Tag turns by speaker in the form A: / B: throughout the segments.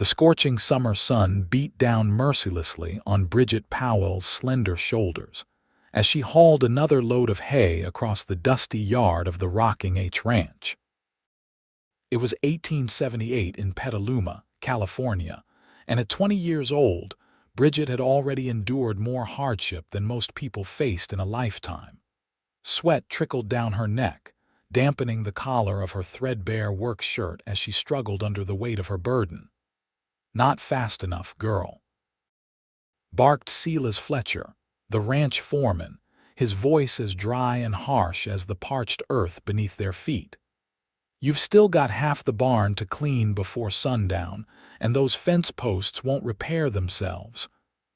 A: The scorching summer sun beat down mercilessly on Bridget Powell's slender shoulders as she hauled another load of hay across the dusty yard of the Rocking H Ranch. It was 1878 in Petaluma, California, and at 20 years old, Bridget had already endured more hardship than most people faced in a lifetime. Sweat trickled down her neck, dampening the collar of her threadbare work shirt as she struggled under the weight of her burden. "Not fast enough, girl," barked Silas Fletcher, the ranch foreman, his voice as dry and harsh as the parched earth beneath their feet. "You've still got half the barn to clean before sundown, and those fence posts won't repair themselves."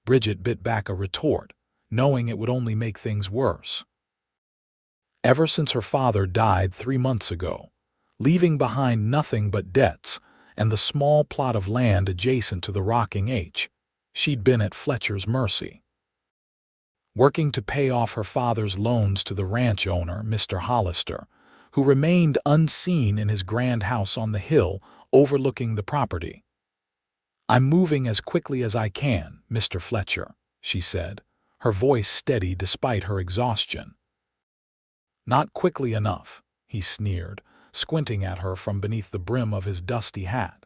A: Bridget bit back a retort, knowing it would only make things worse. Ever since her father died 3 months ago, leaving behind nothing but debts and the small plot of land adjacent to the Rocking H, she'd been at Fletcher's mercy. Working to pay off her father's loans to the ranch owner, Mr. Hollister, who remained unseen in his grand house on the hill overlooking the property. "I'm moving as quickly as I can, Mr. Fletcher," she said, her voice steady despite her exhaustion. "Not quickly enough," he sneered, squinting at her from beneath the brim of his dusty hat.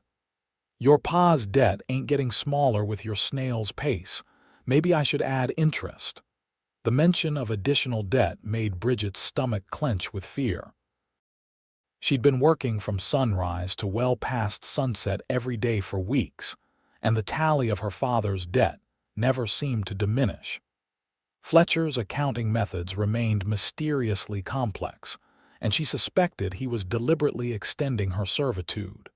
A: "Your pa's debt ain't getting smaller with your snail's pace. Maybe I should add interest." The mention of additional debt made Bridget's stomach clench with fear. She'd been working from sunrise to well past sunset every day for weeks, and the tally of her father's debt never seemed to diminish. Fletcher's accounting methods remained mysteriously complex, and she suspected he was deliberately extending her servitude.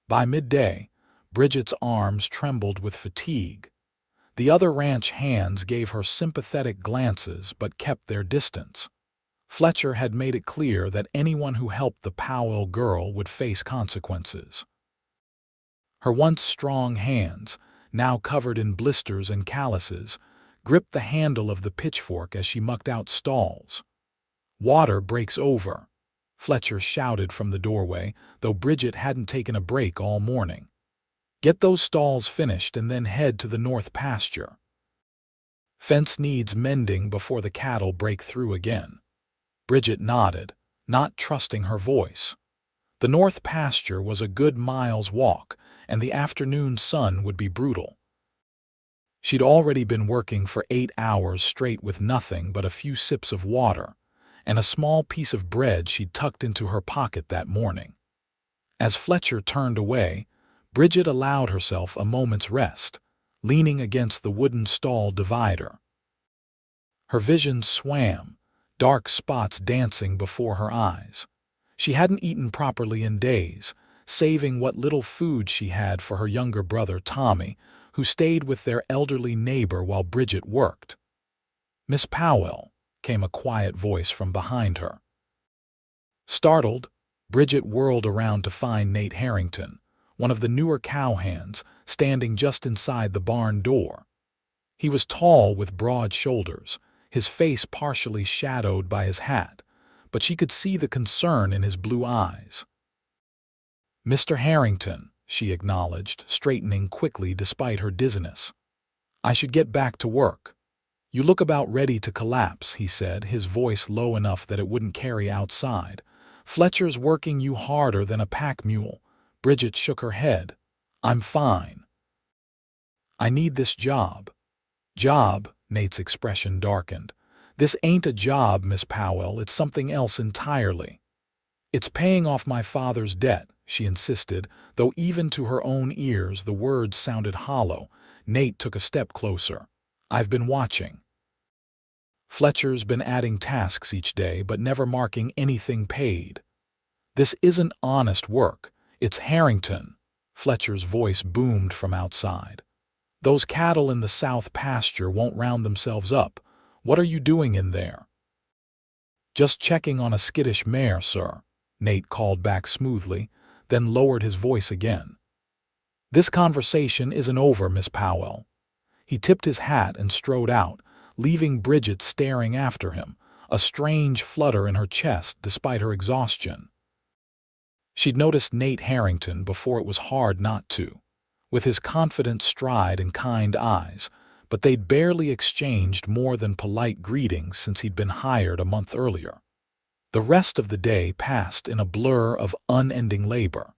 A: By midday, Bridget's arms trembled with fatigue. The other ranch hands gave her sympathetic glances but kept their distance. Fletcher had made it clear that anyone who helped the Powell girl would face consequences. Her once strong hands, now covered in blisters and calluses, gripped the handle of the pitchfork as she mucked out stalls. "Water breaks over," Fletcher shouted from the doorway, though Bridget hadn't taken a break all morning. "Get those stalls finished and then head to the north pasture. Fence needs mending before the cattle break through again." Bridget nodded, not trusting her voice. The north pasture was a good mile's walk, and the afternoon sun would be brutal. She'd already been working for 8 hours straight with nothing but a few sips of water, and a small piece of bread she'd tucked into her pocket that morning. As Fletcher turned away, Bridget allowed herself a moment's rest, leaning against the wooden stall divider. Her vision swam, dark spots dancing before her eyes. She hadn't eaten properly in days, saving what little food she had for her younger brother Tommy, who stayed with their elderly neighbor while Bridget worked. "Miss Powell," came a quiet voice from behind her. Startled, Bridget whirled around to find Nate Harrington, one of the newer cowhands, standing just inside the barn door. He was tall with broad shoulders, his face partially shadowed by his hat, but she could see the concern in his blue eyes. "Mr. Harrington," she acknowledged, straightening quickly despite her dizziness. "I should get back to work." "You look about ready to collapse," he said, his voice low enough that it wouldn't carry outside. "Fletcher's working you harder than a pack mule." Bridget shook her head. "I'm fine. I need this job." "Job?" Nate's expression darkened. "This ain't a job, Miss Powell. It's something else entirely." "It's paying off my father's debt," she insisted, though even to her own ears the words sounded hollow. Nate took a step closer. "I've been watching. Fletcher's been adding tasks each day but never marking anything paid. This isn't honest work. It's Harrington." Fletcher's voice boomed from outside. "Those cattle in the south pasture won't round themselves up. What are you doing in there?" "Just checking on a skittish mare, sir," Nate called back smoothly, then lowered his voice again. "This conversation isn't over, Miss Powell." He tipped his hat and strode out, leaving Bridget staring after him, a strange flutter in her chest despite her exhaustion. She'd noticed Nate Harrington before it was hard not to, with his confident stride and kind eyes, but they'd barely exchanged more than polite greetings since he'd been hired a month earlier. The rest of the day passed in a blur of unending labor.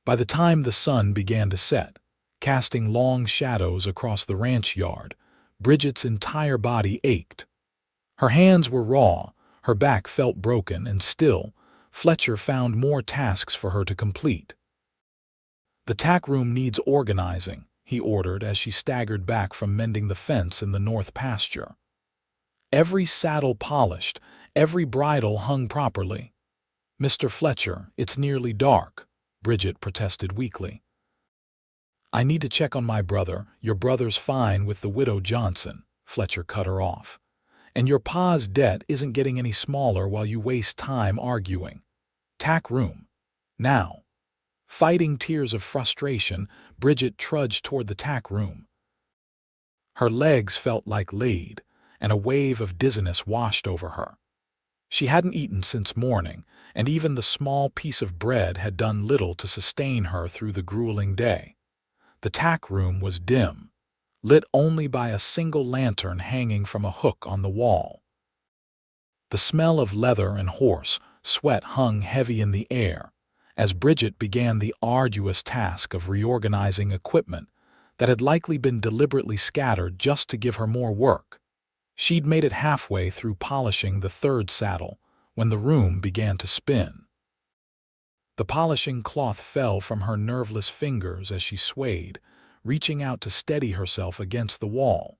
A: By the time the sun began to set, casting long shadows across the ranch yard, Bridget's entire body ached. Her hands were raw, her back felt broken, and still, Fletcher found more tasks for her to complete. "The tack room needs organizing," he ordered as she staggered back from mending the fence in the north pasture. "Every saddle polished, every bridle hung properly." "Mr. Fletcher, it's nearly dark," Bridget protested weakly. "I need to check on my brother. Your brother's fine with the widow Johnson," Fletcher cut her off. "And your pa's debt isn't getting any smaller while you waste time arguing. Tack room. Now." Fighting tears of frustration, Bridget trudged toward the tack room. Her legs felt like lead, and a wave of dizziness washed over her. She hadn't eaten since morning, and even the small piece of bread had done little to sustain her through the grueling day. The tack room was dim, lit only by a single lantern hanging from a hook on the wall. The smell of leather and horse sweat hung heavy in the air as Bridget began the arduous task of reorganizing equipment that had likely been deliberately scattered just to give her more work. She'd made it halfway through polishing the third saddle when the room began to spin. The polishing cloth fell from her nerveless fingers as she swayed, reaching out to steady herself against the wall.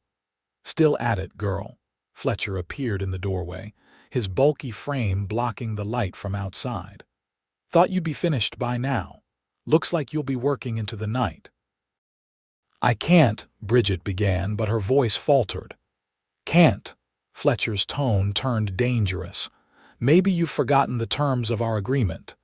A: "Still at it, girl." Fletcher appeared in the doorway, his bulky frame blocking the light from outside. "Thought you'd be finished by now. Looks like you'll be working into the night." "I can't," Bridget began, but her voice faltered. "Can't." Fletcher's tone turned dangerous. "Maybe you've forgotten the terms of our agreement.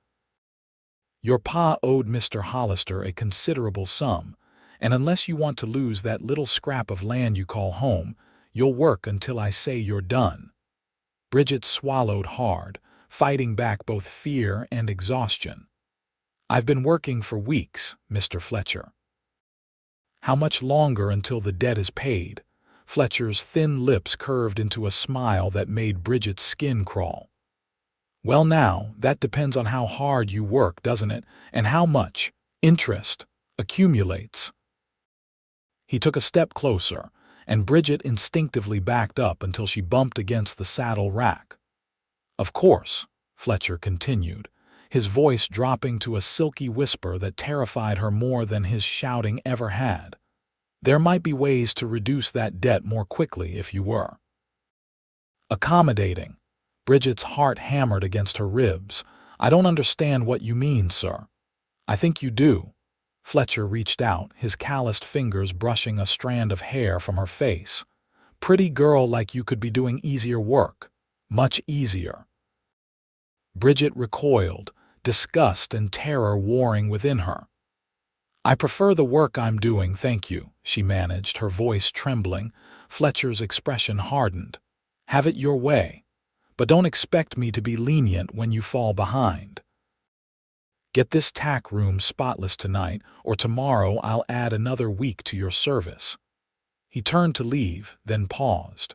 A: Your pa owed Mr. Hollister a considerable sum, and unless you want to lose that little scrap of land you call home, you'll work until I say you're done." Bridget swallowed hard, fighting back both fear and exhaustion. "I've been working for weeks, Mr. Fletcher." "How much longer until the debt is paid?" Fletcher's thin lips curved into a smile that made Bridget's skin crawl. "Well now, that depends on how hard you work, doesn't it, and how much interest accumulates." He took a step closer, and Bridget instinctively backed up until she bumped against the saddle rack. "Of course," Fletcher continued, his voice dropping to a silky whisper that terrified her more than his shouting ever had. "There might be ways to reduce that debt more quickly if you were accommodating." Bridget's heart hammered against her ribs. "I don't understand what you mean, sir." "I think you do." Fletcher reached out, his calloused fingers brushing a strand of hair from her face. "Pretty girl like you could be doing easier work. Much easier." Bridget recoiled, disgust and terror warring within her. "I prefer the work I'm doing, thank you," she managed, her voice trembling. Fletcher's expression hardened. "Have it your way. But don't expect me to be lenient when you fall behind. Get this tack room spotless tonight, or tomorrow I'll add another week to your service." He turned to leave, then paused.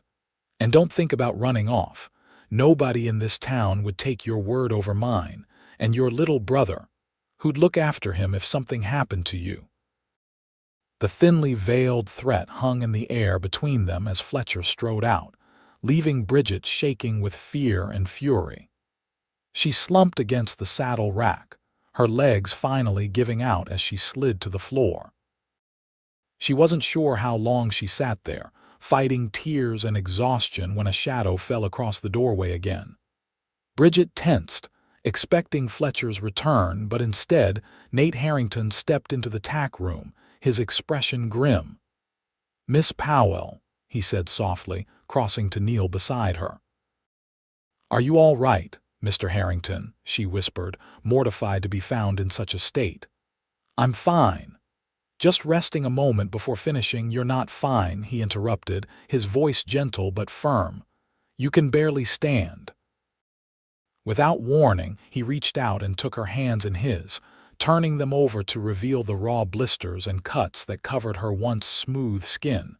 A: "And don't think about running off. Nobody in this town would take your word over mine, and your little brother, who'd look after him if something happened to you." The thinly veiled threat hung in the air between them as Fletcher strode out, leaving Bridget shaking with fear and fury. She slumped against the saddle rack, her legs finally giving out as she slid to the floor. She wasn't sure how long she sat there, fighting tears and exhaustion when a shadow fell across the doorway again. Bridget tensed, expecting Fletcher's return, but instead, Nate Harrington stepped into the tack room, his expression grim. "Miss Powell," he said softly, crossing to kneel beside her. "Are you all right, Mr. Harrington?" she whispered, mortified to be found in such a state. "I'm fine. Just resting a moment before finishing." "You're not fine," he interrupted, his voice gentle but firm. "You can barely stand." Without warning, he reached out and took her hands in his, turning them over to reveal the raw blisters and cuts that covered her once smooth skin.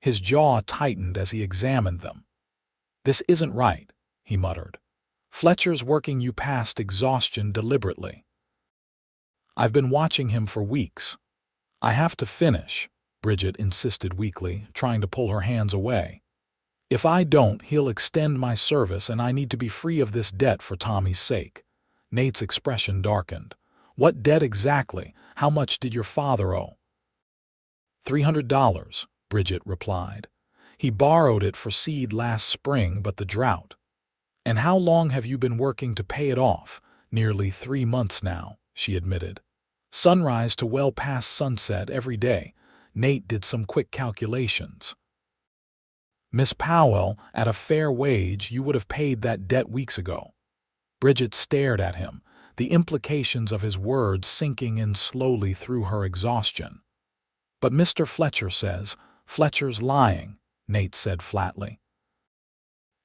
A: His jaw tightened as he examined them. "This isn't right," he muttered. "Fletcher's working you past exhaustion deliberately. I've been watching him for weeks." "I have to finish," Bridget insisted weakly, trying to pull her hands away. "If I don't, he'll extend my service and I need to be free of this debt for Tommy's sake." Nate's expression darkened. "What debt exactly? How much did your father owe?" $300, Bridget replied. "He borrowed it for seed last spring, but the drought." "And how long have you been working to pay it off?" "Nearly 3 months now," she admitted. "Sunrise to well past sunset every day." Nate did some quick calculations. "Miss Powell, at a fair wage, you would have paid that debt weeks ago." Bridget stared at him, the implications of his words sinking in slowly through her exhaustion. "But Mr. Fletcher says—" "Fletcher's lying," Nate said flatly.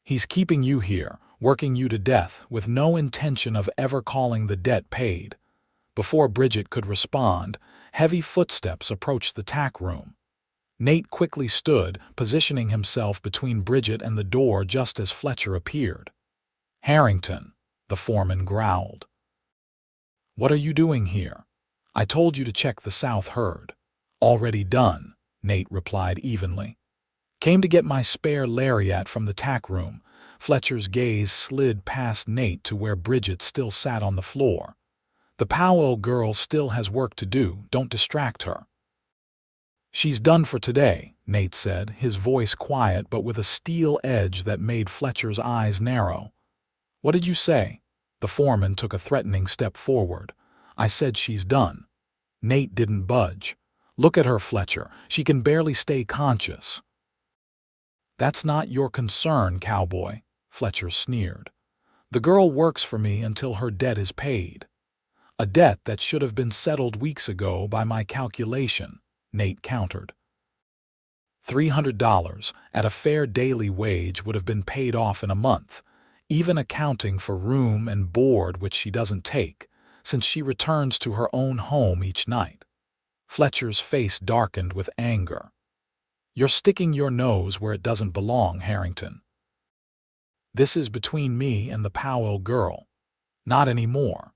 A: "He's keeping you here, working you to death, with no intention of ever calling the debt paid." Before Bridget could respond, heavy footsteps approached the tack room. Nate quickly stood, positioning himself between Bridget and the door just as Fletcher appeared. "Harrington," the foreman growled. "What are you doing here?" "I told you to check the south herd." "Already done," Nate replied evenly. "Came to get my spare lariat from the tack room." Fletcher's gaze slid past Nate to where Bridget still sat on the floor. "The Powell girl still has work to do, don't distract her." "She's done for today," Nate said, his voice quiet but with a steel edge that made Fletcher's eyes narrow. "What did you say?" The foreman took a threatening step forward. "I said she's done." Nate didn't budge. "Look at her, Fletcher. She can barely stay conscious." "That's not your concern, Cowboy," Fletcher sneered. "The girl works for me until her debt is paid." "A debt that should have been settled weeks ago by my calculation," Nate countered. $300 at a fair daily wage would have been paid off in a month, even accounting for room and board, which she doesn't take, since she returns to her own home each night. Fletcher's face darkened with anger. "You're sticking your nose where it doesn't belong, Harrington. This is between me and the Powell girl." "Not anymore."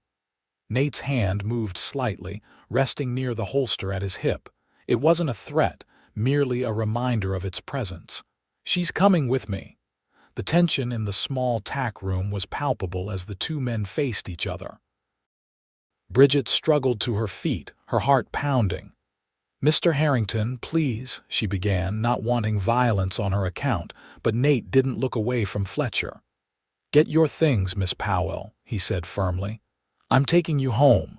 A: Nate's hand moved slightly, resting near the holster at his hip. It wasn't a threat, merely a reminder of its presence. "She's coming with me." The tension in the small tack room was palpable as the two men faced each other. Bridget struggled to her feet, her heart pounding. "Mr. Harrington, please," she began, not wanting violence on her account, but Nate didn't look away from Fletcher. "Get your things, Miss Powell," he said firmly. "I'm taking you home."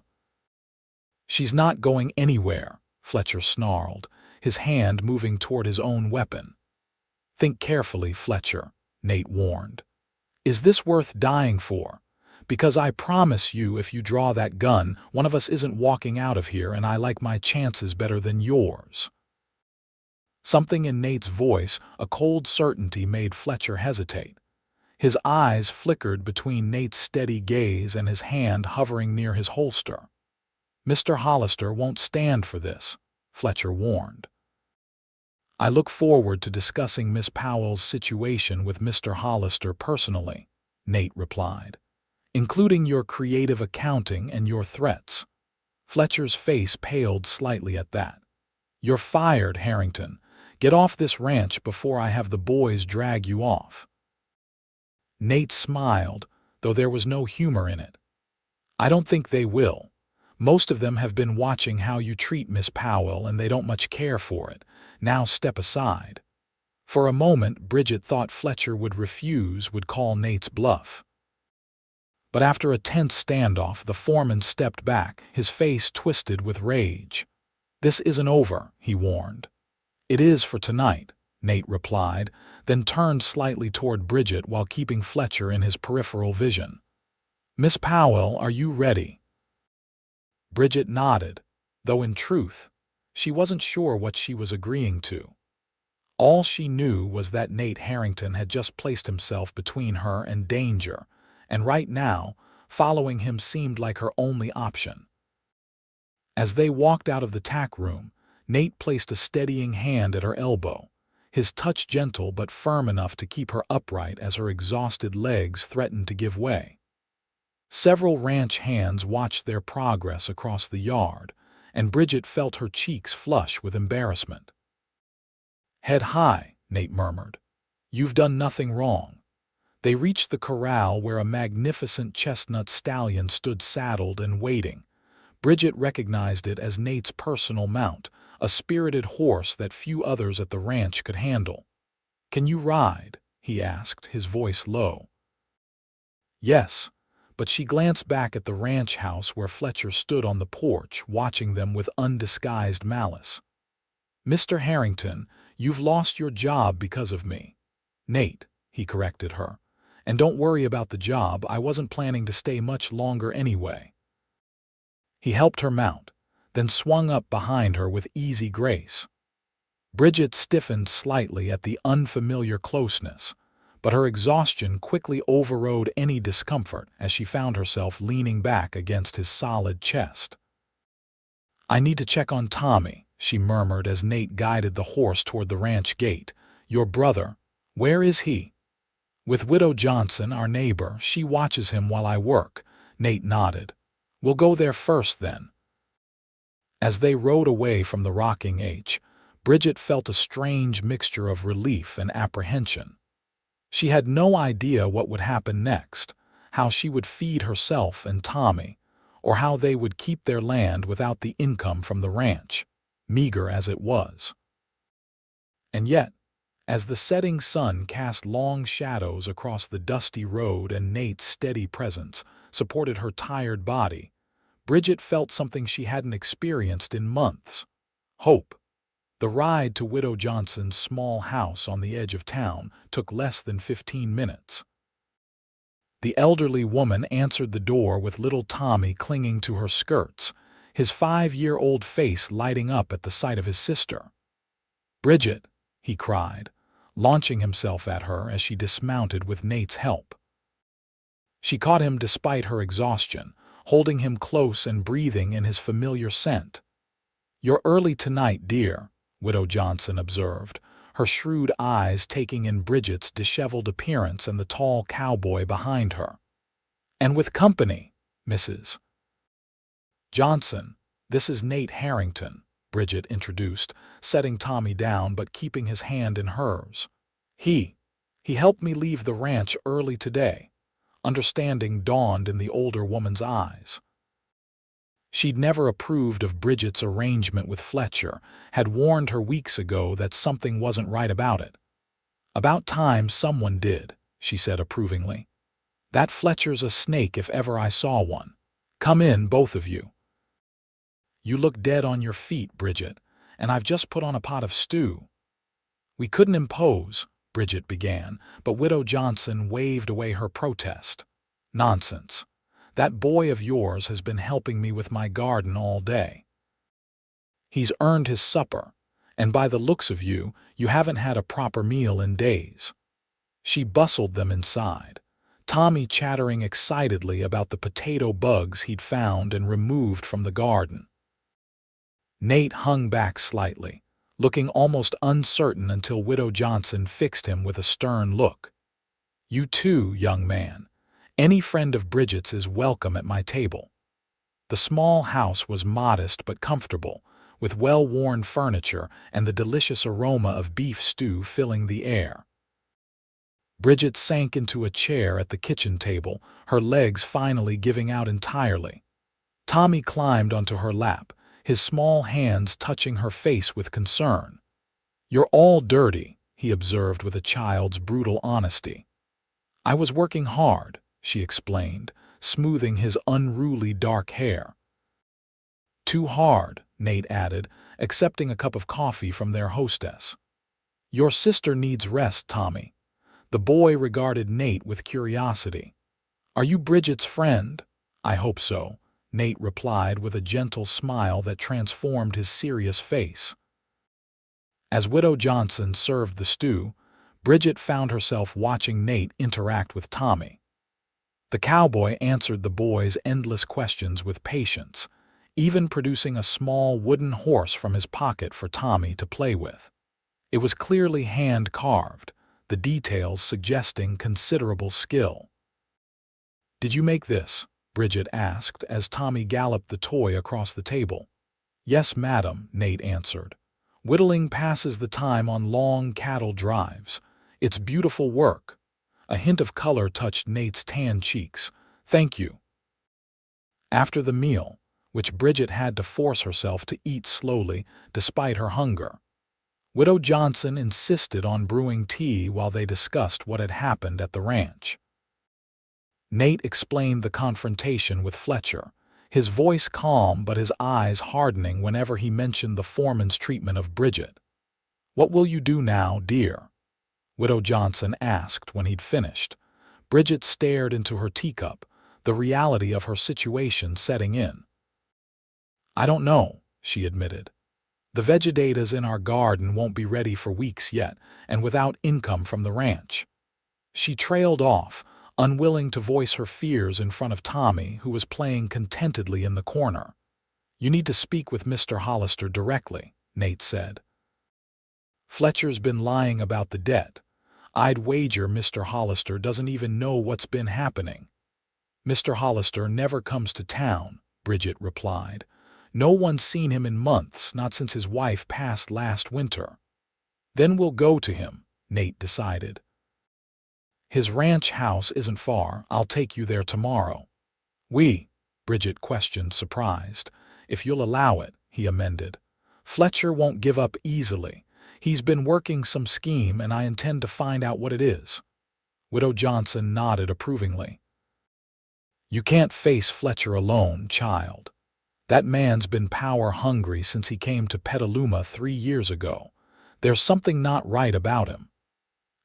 A: "She's not going anywhere," Fletcher snarled, his hand moving toward his own weapon. "Think carefully, Fletcher," Nate warned. "Is this worth dying for? Because I promise you, if you draw that gun, one of us isn't walking out of here, and I like my chances better than yours." Something in Nate's voice, a cold certainty, made Fletcher hesitate. His eyes flickered between Nate's steady gaze and his hand hovering near his holster. "Mr. Hollister won't stand for this," Fletcher warned. "I look forward to discussing Miss Powell's situation with Mr. Hollister personally," Nate replied, "including your creative accounting and your threats." Fletcher's face paled slightly at that. "You're fired, Harrington. Get off this ranch before I have the boys drag you off." Nate smiled, though there was no humor in it. "I don't think they will. Most of them have been watching how you treat Miss Powell, and they don't much care for it. Now step aside." For a moment, Bridget thought Fletcher would refuse, would call Nate's bluff. But after a tense standoff, the foreman stepped back, his face twisted with rage. "This isn't over," he warned. "It is for tonight," Nate replied, then turned slightly toward Bridget while keeping Fletcher in his peripheral vision. "Miss Powell, are you ready?" Bridget nodded, though in truth, she wasn't sure what she was agreeing to. All she knew was that Nate Harrington had just placed himself between her and danger, and right now, following him seemed like her only option. As they walked out of the tack room, Nate placed a steadying hand at her elbow, his touch gentle but firm enough to keep her upright as her exhausted legs threatened to give way. Several ranch hands watched their progress across the yard, and Bridget felt her cheeks flush with embarrassment. "Head high," Nate murmured. "You've done nothing wrong." They reached the corral where a magnificent chestnut stallion stood saddled and waiting. Bridget recognized it as Nate's personal mount, a spirited horse that few others at the ranch could handle. "Can you ride?" he asked, his voice low. "Yes," but she glanced back at the ranch house where Fletcher stood on the porch, watching them with undisguised malice. "Mr. Harrington, you've lost your job because of me." "Nate," he corrected her. "And don't worry about the job, I wasn't planning to stay much longer anyway." He helped her mount, then swung up behind her with easy grace. Bridget stiffened slightly at the unfamiliar closeness, but her exhaustion quickly overrode any discomfort as she found herself leaning back against his solid chest. "I need to check on Tommy," she murmured as Nate guided the horse toward the ranch gate. "Your brother, where is he?" "With Widow Johnson, our neighbor. She watches him while I work." Nate nodded. "We'll go there first, then." As they rode away from the rocking H, Bridget felt a strange mixture of relief and apprehension. She had no idea what would happen next, how she would feed herself and Tommy, or how they would keep their land without the income from the ranch, meager as it was. And yet, as the setting sun cast long shadows across the dusty road and Nate's steady presence supported her tired body, Bridget felt something she hadn't experienced in months: hope. The ride to Widow Johnson's small house on the edge of town took less than 15 minutes. The elderly woman answered the door with little Tommy clinging to her skirts, his 5-year-old face lighting up at the sight of his sister. "Bridget," he cried, launching himself at her as she dismounted with Nate's help. She caught him despite her exhaustion, holding him close and breathing in his familiar scent. "You're early tonight, dear," Widow Johnson observed, her shrewd eyes taking in Bridget's disheveled appearance and the tall cowboy behind her. "And with company, Mrs. Johnson. This is Nate Harrington," Bridget introduced, setting Tommy down but keeping his hand in hers. He helped me leave the ranch early today." Understanding dawned in the older woman's eyes. She'd never approved of Bridget's arrangement with Fletcher, had warned her weeks ago that something wasn't right about it. "About time someone did," she said approvingly. "That Fletcher's a snake if ever I saw one. Come in, both of you." "You look dead on your feet, Bridget, and I've just put on a pot of stew." "We couldn't impose," Bridget began, but Widow Johnson waved away her protest. "Nonsense. That boy of yours has been helping me with my garden all day. He's earned his supper, and by the looks of you, you haven't had a proper meal in days." She bustled them inside, Tommy chattering excitedly about the potato bugs he'd found and removed from the garden. Nate hung back slightly, looking almost uncertain until Widow Johnson fixed him with a stern look. "You too, young man. Any friend of Bridget's is welcome at my table." The small house was modest but comfortable, with well-worn furniture and the delicious aroma of beef stew filling the air. Bridget sank into a chair at the kitchen table, her legs finally giving out entirely. Tommy climbed onto her lap, his small hands touching her face with concern. "You're all dirty," he observed with a child's brutal honesty. "I was working hard," she explained, smoothing his unruly dark hair. "Too hard," Nate added, accepting a cup of coffee from their hostess. "Your sister needs rest, Tommy." The boy regarded Nate with curiosity. "Are you Bridget's friend?" "I hope so," Nate replied with a gentle smile that transformed his serious face. As Widow Johnson served the stew, Bridget found herself watching Nate interact with Tommy. The cowboy answered the boy's endless questions with patience, even producing a small wooden horse from his pocket for Tommy to play with. It was clearly hand-carved, the details suggesting considerable skill. "Did you make this?" Bridget asked as Tommy galloped the toy across the table. "Yes, madam," Nate answered. "Whittling passes the time on long cattle drives. It's beautiful work." A hint of color touched Nate's tan cheeks. "Thank you." After the meal, which Bridget had to force herself to eat slowly despite her hunger, Widow Johnson insisted on brewing tea while they discussed what had happened at the ranch. Nate explained the confrontation with Fletcher, his voice calm but his eyes hardening whenever he mentioned the foreman's treatment of Bridget. "What will you do now, dear?" Widow Johnson asked when he'd finished. Bridget stared into her teacup, the reality of her situation setting in. "I don't know," she admitted. "The vegetatas in our garden won't be ready for weeks yet, and without income from the ranch." She trailed off, unwilling to voice her fears in front of Tommy, who was playing contentedly in the corner. "You need to speak with Mr. Hollister directly," Nate said. "Fletcher's been lying about the debt. I'd wager Mr. Hollister doesn't even know what's been happening." "Mr. Hollister never comes to town," Bridget replied. "No one's seen him in months, not since his wife passed last winter." "Then we'll go to him," Nate decided. "His ranch house isn't far. I'll take you there tomorrow." Bridget questioned, surprised. "If you'll allow it," he amended. "Fletcher won't give up easily. He's been working some scheme, and I intend to find out what it is." Widow Johnson nodded approvingly. "You can't face Fletcher alone, child. That man's been power-hungry since he came to Petaluma 3 years ago. There's something not right about him."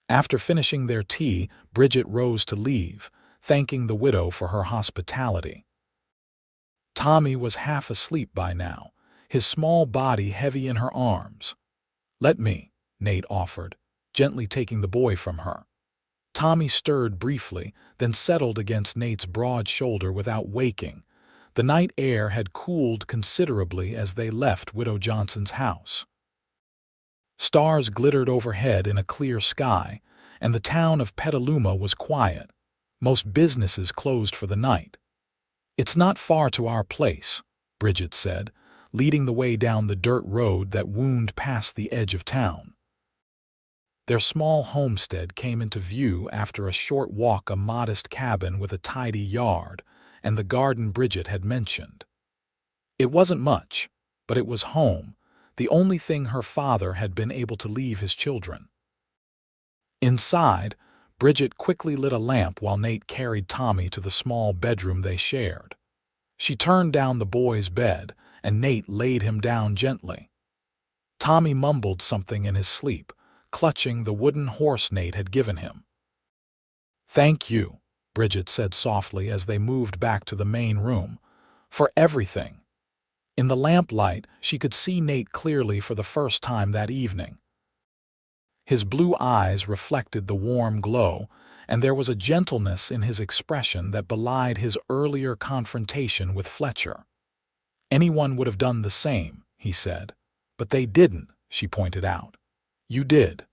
A: After finishing their tea, Bridget rose to leave, thanking the widow for her hospitality. Tommy was half asleep by now, his small body heavy in her arms. "Let me," Nate offered, gently taking the boy from her. Tommy stirred briefly, then settled against Nate's broad shoulder without waking. The night air had cooled considerably as they left Widow Johnson's house. Stars glittered overhead in a clear sky, and the town of Petaluma was quiet. Most businesses closed for the night. "It's not far to our place," Bridget said, leading the way down the dirt road that wound past the edge of town. Their small homestead came into view after a short walk, a modest cabin with a tidy yard, and the garden Bridget had mentioned. It wasn't much, but it was home, the only thing her father had been able to leave his children. Inside, Bridget quickly lit a lamp while Nate carried Tommy to the small bedroom they shared. She turned down the boy's bed, and Nate laid him down gently. Tommy mumbled something in his sleep, clutching the wooden horse Nate had given him. "Thank you," Bridget said softly as they moved back to the main room, "for everything." In the lamplight, she could see Nate clearly for the first time that evening. His blue eyes reflected the warm glow, and there was a gentleness in his expression that belied his earlier confrontation with Fletcher. "Anyone would have done the same," he said. "But they didn't," she pointed out. "You did."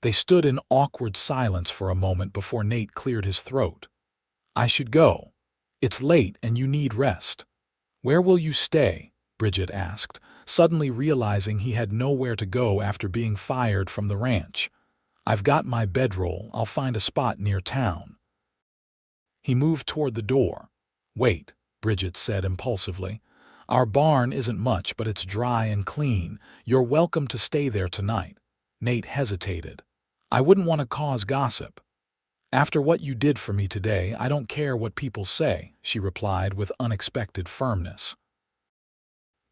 A: They stood in awkward silence for a moment before Nate cleared his throat. "I should go. It's late and you need rest." "Where will you stay?" Bridget asked, suddenly realizing he had nowhere to go after being fired from the ranch. "I've got my bedroll. I'll find a spot near town." He moved toward the door. "Wait," Bridget said impulsively. "Our barn isn't much, but it's dry and clean. You're welcome to stay there tonight." Nate hesitated. "I wouldn't want to cause gossip." "After what you did for me today, I don't care what people say," she replied with unexpected firmness.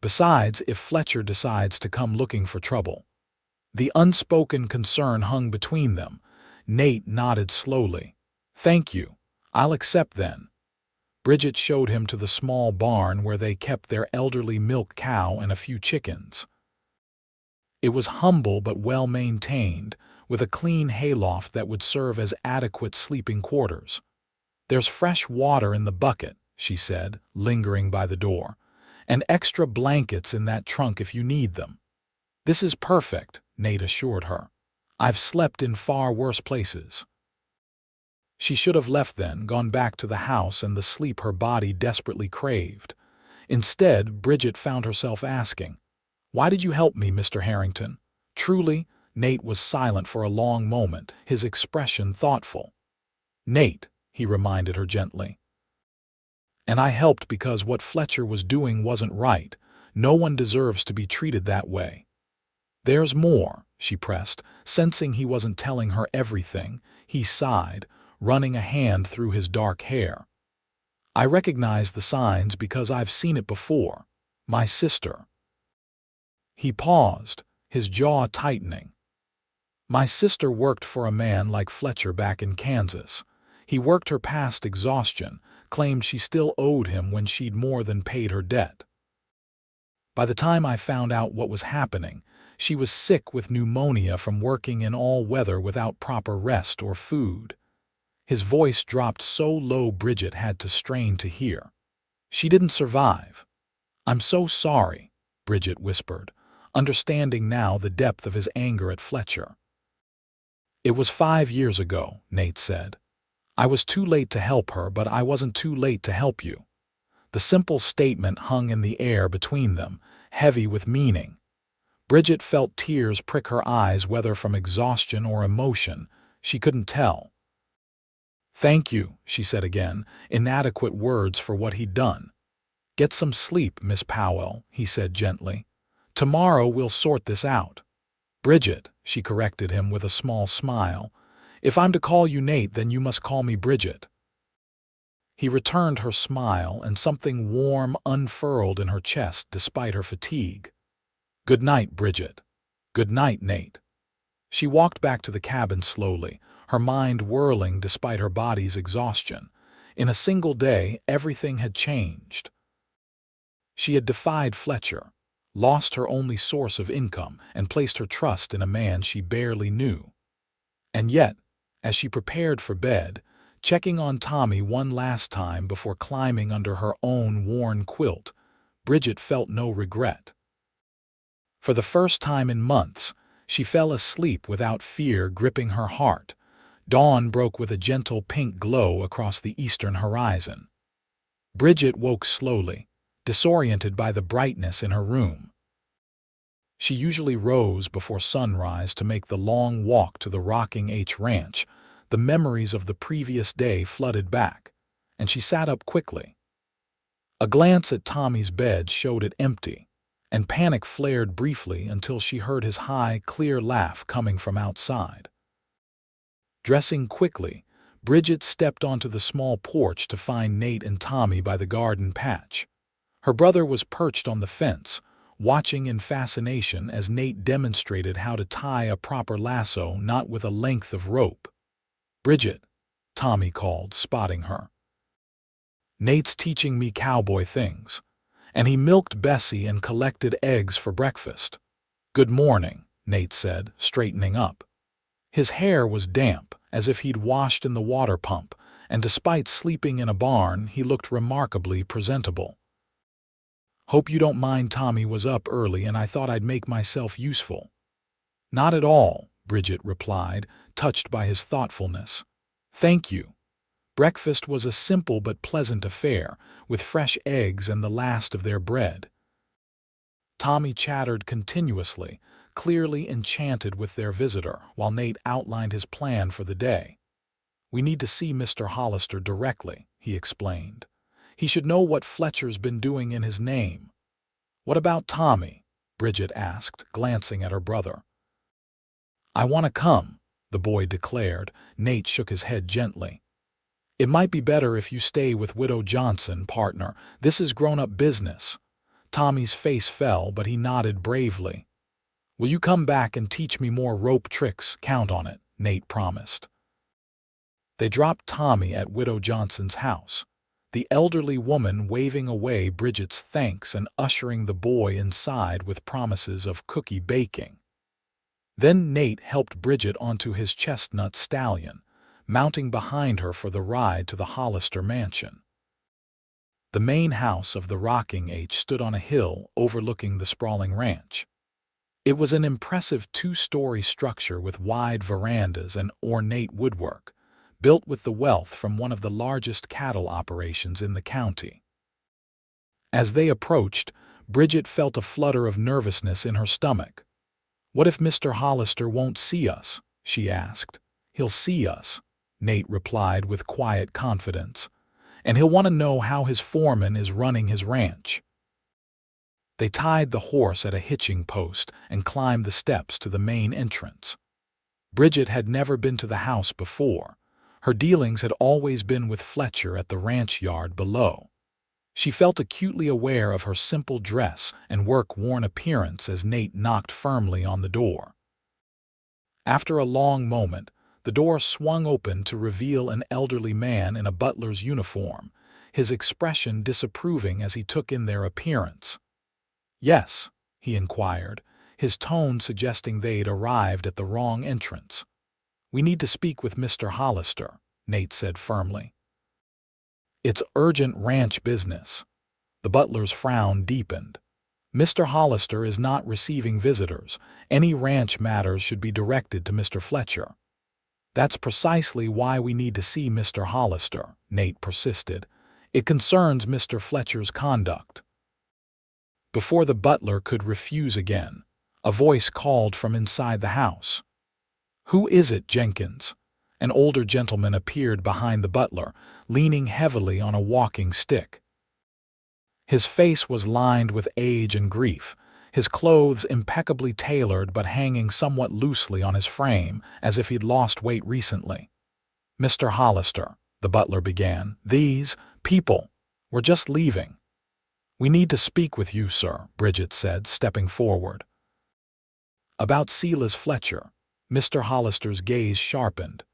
A: "Besides, if Fletcher decides to come looking for trouble." The unspoken concern hung between them. Nate nodded slowly. "Thank you. I'll accept then." Bridget showed him to the small barn where they kept their elderly milk cow and a few chickens. It was humble but well-maintained, with a clean hayloft that would serve as adequate sleeping quarters. "There's fresh water in the bucket," she said, lingering by the door, "and extra blankets in that trunk if you need them." "This is perfect," Nate assured her. "I've slept in far worse places." She should have left then, gone back to the house and the sleep her body desperately craved. Instead, Bridget found herself asking, "Why did you help me, Mr. Harrington?" Truly, Nate was silent for a long moment, his expression thoughtful. "Nate," he reminded her gently. "And I helped because what Fletcher was doing wasn't right. No one deserves to be treated that way." "There's more," she pressed, sensing he wasn't telling her everything. He sighed, running a hand through his dark hair. "I recognize the signs because I've seen it before. My sister." He paused, his jaw tightening. "My sister worked for a man like Fletcher back in Kansas. He worked her past exhaustion, claimed she still owed him when she'd more than paid her debt. By the time I found out what was happening, she was sick with pneumonia from working in all weather without proper rest or food." His voice dropped so low Bridget had to strain to hear. "She didn't survive." "I'm so sorry," Bridget whispered, understanding now the depth of his anger at Fletcher. "It was 5 years ago," Nate said. "I was too late to help her, but I wasn't too late to help you." The simple statement hung in the air between them, heavy with meaning. Bridget felt tears prick her eyes, whether from exhaustion or emotion. She couldn't tell. "Thank you," she said again, inadequate words for what he'd done. "Get some sleep, Miss Powell," he said gently. "Tomorrow we'll sort this out." "Bridget," she corrected him with a small smile. "If I'm to call you Nate, then you must call me Bridget." He returned her smile, and something warm unfurled in her chest despite her fatigue. "Good night, Bridget." "Good night, Nate." She walked back to the cabin slowly, her mind whirling despite her body's exhaustion. In a single day, everything had changed. She had defied Fletcher, lost her only source of income, and placed her trust in a man she barely knew. And yet, as she prepared for bed, checking on Tommy one last time before climbing under her own worn quilt, Bridget felt no regret. For the first time in months, she fell asleep without fear gripping her heart. Dawn broke with a gentle pink glow across the eastern horizon. Bridget woke slowly, disoriented by the brightness in her room. She usually rose before sunrise to make the long walk to the rocking H ranch. The memories of the previous day flooded back, and she sat up quickly. A glance at Tommy's bed showed it empty, and panic flared briefly until she heard his high, clear laugh coming from outside. Dressing quickly, Bridget stepped onto the small porch to find Nate and Tommy by the garden patch. Her brother was perched on the fence, watching in fascination as Nate demonstrated how to tie a proper lasso, not with a length of rope. "Bridget," Tommy called, spotting her. "Nate's teaching me cowboy things. And he milked Bessie and collected eggs for breakfast." "Good morning," Nate said, straightening up. His hair was damp, as if he'd washed in the water pump, and despite sleeping in a barn, he looked remarkably presentable. "Hope you don't mind. Tommy was up early and I thought I'd make myself useful." "Not at all," Bridget replied, touched by his thoughtfulness. "Thank you." Breakfast was a simple but pleasant affair, with fresh eggs and the last of their bread. Tommy chattered continuously, clearly enchanted with their visitor, while Nate outlined his plan for the day. "We need to see Mr. Hollister directly," he explained. "He should know what Fletcher's been doing in his name." "What about Tommy?" Bridget asked, glancing at her brother. "I want to come," the boy declared. Nate shook his head gently. "It might be better if you stay with Widow Johnson, partner. This is grown-up business." Tommy's face fell, but he nodded bravely. "Will you come back and teach me more rope tricks? Count on it," Nate promised. They dropped Tommy at Widow Johnson's house, the elderly woman waving away Bridget's thanks and ushering the boy inside with promises of cookie baking. Then Nate helped Bridget onto his chestnut stallion, mounting behind her for the ride to the Hollister mansion. The main house of the Rocking H stood on a hill overlooking the sprawling ranch. It was an impressive two-story structure with wide verandas and ornate woodwork, built with the wealth from one of the largest cattle operations in the county. As they approached, Bridget felt a flutter of nervousness in her stomach. "What if Mr. Hollister won't see us?" she asked. "He'll see us," Nate replied with quiet confidence, "and he'll want to know how his foreman is running his ranch." They tied the horse at a hitching post and climbed the steps to the main entrance. Bridget had never been to the house before. Her dealings had always been with Fletcher at the ranch yard below. She felt acutely aware of her simple dress and work-worn appearance as Nate knocked firmly on the door. After a long moment, the door swung open to reveal an elderly man in a butler's uniform, his expression disapproving as he took in their appearance. "Yes?" he inquired, his tone suggesting they'd arrived at the wrong entrance. "We need to speak with Mr. Hollister," Nate said firmly. "It's urgent ranch business." The butler's frown deepened. "Mr. Hollister is not receiving visitors. Any ranch matters should be directed to Mr. Fletcher." "That's precisely why we need to see Mr. Hollister," Nate persisted. "It concerns Mr. Fletcher's conduct." Before the butler could refuse again, a voice called from inside the house. "Who is it, Jenkins?" An older gentleman appeared behind the butler, leaning heavily on a walking stick. His face was lined with age and grief, his clothes impeccably tailored but hanging somewhat loosely on his frame, as if he'd lost weight recently. "Mr. Hollister," the butler began, "these people were just leaving." "We need to speak with you, sir," Bridget said, stepping forward. "About Silas Fletcher." Mr. Hollister's gaze sharpened.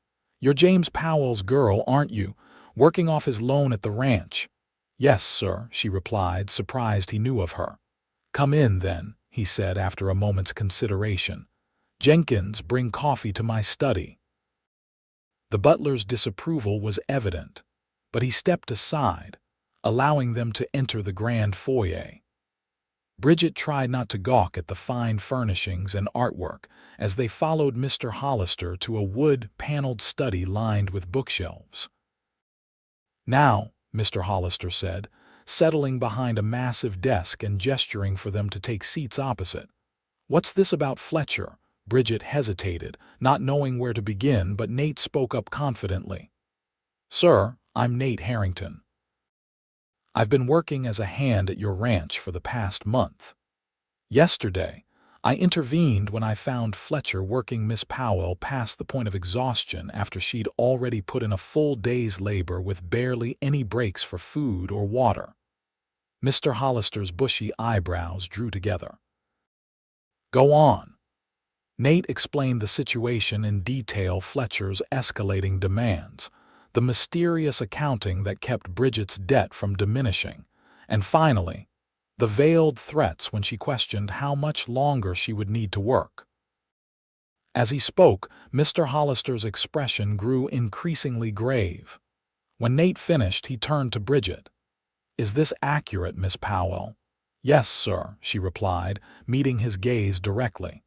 A: "You're James Powell's girl, aren't you, working off his loan at the ranch?" "Yes, sir," she replied, surprised he knew of her. "Come in, then," he said after a moment's consideration. "Jenkins, bring coffee to my study." The butler's disapproval was evident, but he stepped aside, allowing them to enter the grand foyer. Bridget tried not to gawk at the fine furnishings and artwork as they followed Mr. Hollister to a wood-paneled study lined with bookshelves. "Now," Mr. Hollister said, settling behind a massive desk and gesturing for them to take seats opposite. "What's this about Fletcher?" Bridget hesitated, not knowing where to begin, but Nate spoke up confidently. "Sir, I'm Nate Harrington. I've been working as a hand at your ranch for the past month. Yesterday, I intervened when I found Fletcher working Miss Powell past the point of exhaustion after she'd already put in a full day's labor with barely any breaks for food or water." Mr. Hollister's bushy eyebrows drew together. "Go on." Nate explained the situation in detail: Fletcher's escalating demands, the mysterious accounting that kept Bridget's debt from diminishing, and finally, the veiled threats when she questioned how much longer she would need to work. As he spoke, Mr. Hollister's expression grew increasingly grave. When Nate finished, he turned to Bridget. "Is this accurate, Miss Powell?" "Yes, sir," she replied, meeting his gaze directly.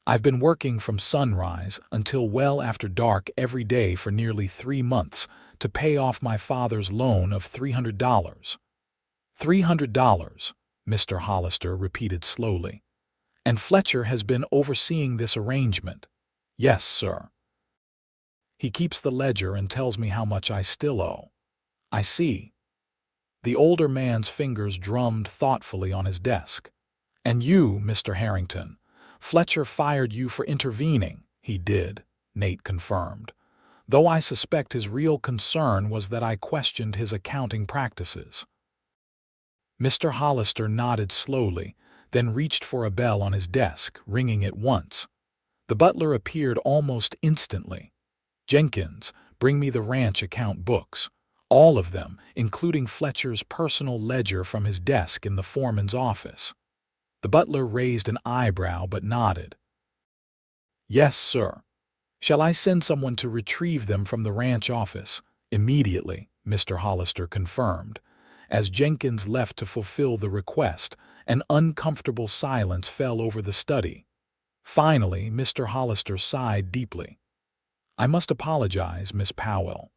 A: "I've been working from sunrise until well after dark every day for nearly 3 months to pay off my father's loan of $300. $300, Mr. Hollister repeated slowly. "And Fletcher has been overseeing this arrangement." "Yes, sir. He keeps the ledger and tells me how much I still owe." "I see." The older man's fingers drummed thoughtfully on his desk. "And you, Mr. Harrington, Fletcher fired you for intervening." "He did," Nate confirmed, "though I suspect his real concern was that I questioned his accounting practices." Mr. Hollister nodded slowly, then reached for a bell on his desk, ringing it once. The butler appeared almost instantly. "Jenkins, bring me the ranch account books. All of them, including Fletcher's personal ledger from his desk in the foreman's office." The butler raised an eyebrow but nodded. "Yes, sir." Shall I send someone to retrieve them from the ranch office? Immediately, Mr. Hollister confirmed. As Jenkins left to fulfill the request, an uncomfortable silence fell over the study. Finally, Mr. Hollister sighed deeply. I must apologize, Miss Powell.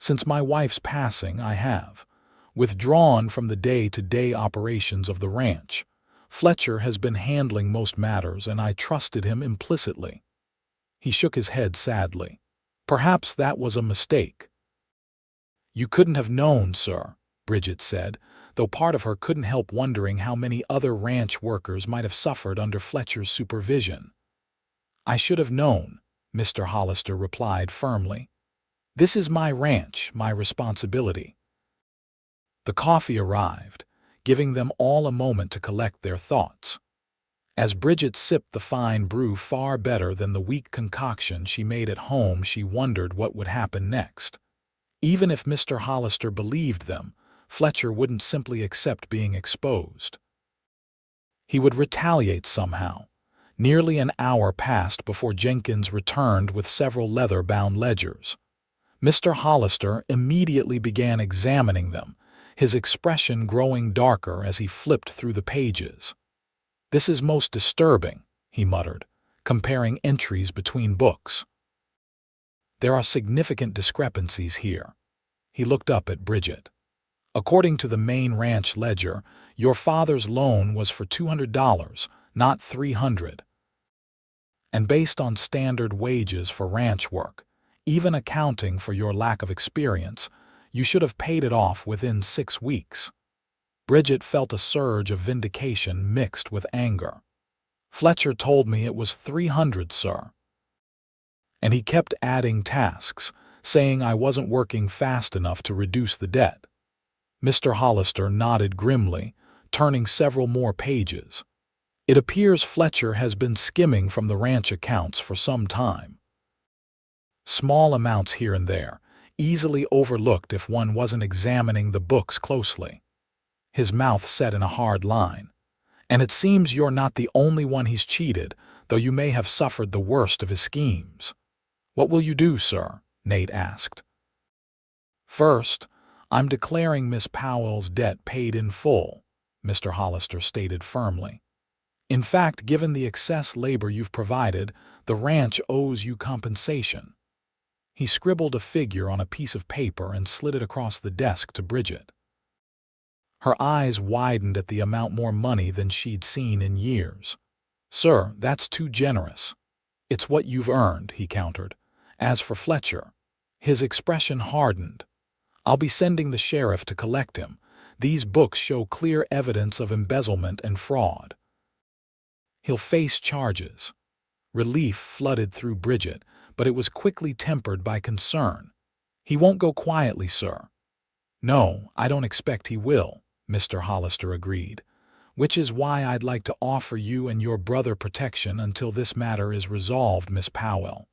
A: Since my wife's passing, I have withdrawn from the day-to-day operations of the ranch. Fletcher has been handling most matters, and I trusted him implicitly. He shook his head sadly. Perhaps that was a mistake. You couldn't have known, sir, Bridget said, though part of her couldn't help wondering how many other ranch workers might have suffered under Fletcher's supervision. I should have known, Mr. Hollister replied firmly. This is my ranch, my responsibility. The coffee arrived, giving them all a moment to collect their thoughts. As Bridget sipped the fine brew far better than the weak concoction she made at home, she wondered what would happen next. Even if Mr. Hollister believed them, Fletcher wouldn't simply accept being exposed. He would retaliate somehow. Nearly an hour passed before Jenkins returned with several leather-bound ledgers. Mr. Hollister immediately began examining them, his expression growing darker as he flipped through the pages. This is most disturbing, he muttered, comparing entries between books. There are significant discrepancies here. He looked up at Bridget. According to the main ranch ledger, your father's loan was for $200, not $300. And based on standard wages for ranch work, even accounting for your lack of experience, you should have paid it off within 6 weeks. Bridget felt a surge of vindication mixed with anger. Fletcher told me it was $300, sir. And he kept adding tasks, saying I wasn't working fast enough to reduce the debt. Mr. Hollister nodded grimly, turning several more pages. It appears Fletcher has been skimming from the ranch accounts for some time. Small amounts here and there, easily overlooked if one wasn't examining the books closely. His mouth set in a hard line. And it seems you're not the only one he's cheated, though you may have suffered the worst of his schemes. What will you do, sir? Nate asked. First, I'm declaring Miss Powell's debt paid in full, Mr. Hollister stated firmly. In fact, given the excess labor you've provided, the ranch owes you compensation. He scribbled a figure on a piece of paper and slid it across the desk to Bridget. Her eyes widened at the amount more money than she'd seen in years. Sir, that's too generous. It's what you've earned, he countered. As for Fletcher, his expression hardened. I'll be sending the sheriff to collect him. These books show clear evidence of embezzlement and fraud. He'll face charges. Relief flooded through Bridget, but it was quickly tempered by concern. He won't go quietly, sir. No, I don't expect he will, Mr. Hollister agreed, which is why I'd like to offer you and your brother protection until this matter is resolved, Miss Powell.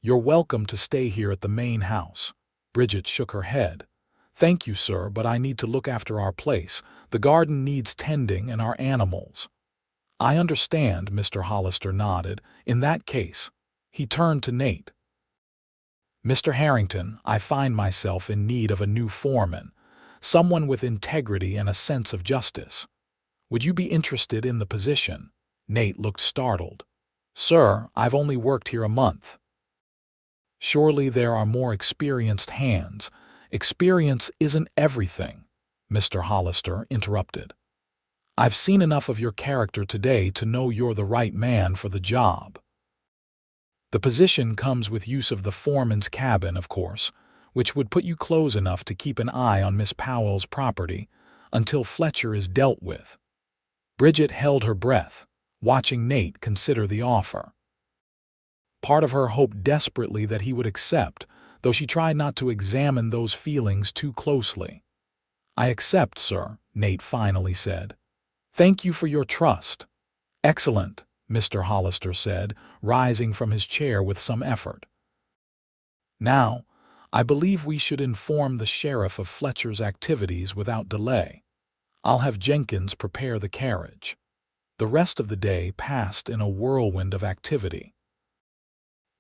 A: You're welcome to stay here at the main house. Bridget shook her head. Thank you, sir, but I need to look after our place. The garden needs tending and our animals. I understand, Mr. Hollister nodded. In that case, he turned to Nate. Mr. Harrington, I find myself in need of a new foreman, someone with integrity and a sense of justice. Would you be interested in the position? Nate looked startled. Sir, I've only worked here a month. Surely there are more experienced hands. Experience isn't everything, Mr. Hollister interrupted. I've seen enough of your character today to know you're the right man for the job. The position comes with use of the foreman's cabin, of course, which would put you close enough to keep an eye on Miss Powell's property until Fletcher is dealt with. Bridget held her breath, watching Nate consider the offer. Part of her hoped desperately that he would accept, though she tried not to examine those feelings too closely. I accept, sir, Nate finally said. Thank you for your trust. Excellent, Mr. Hollister said, rising from his chair with some effort. Now, I believe we should inform the sheriff of Fletcher's activities without delay. I'll have Jenkins prepare the carriage. The rest of the day passed in a whirlwind of activity.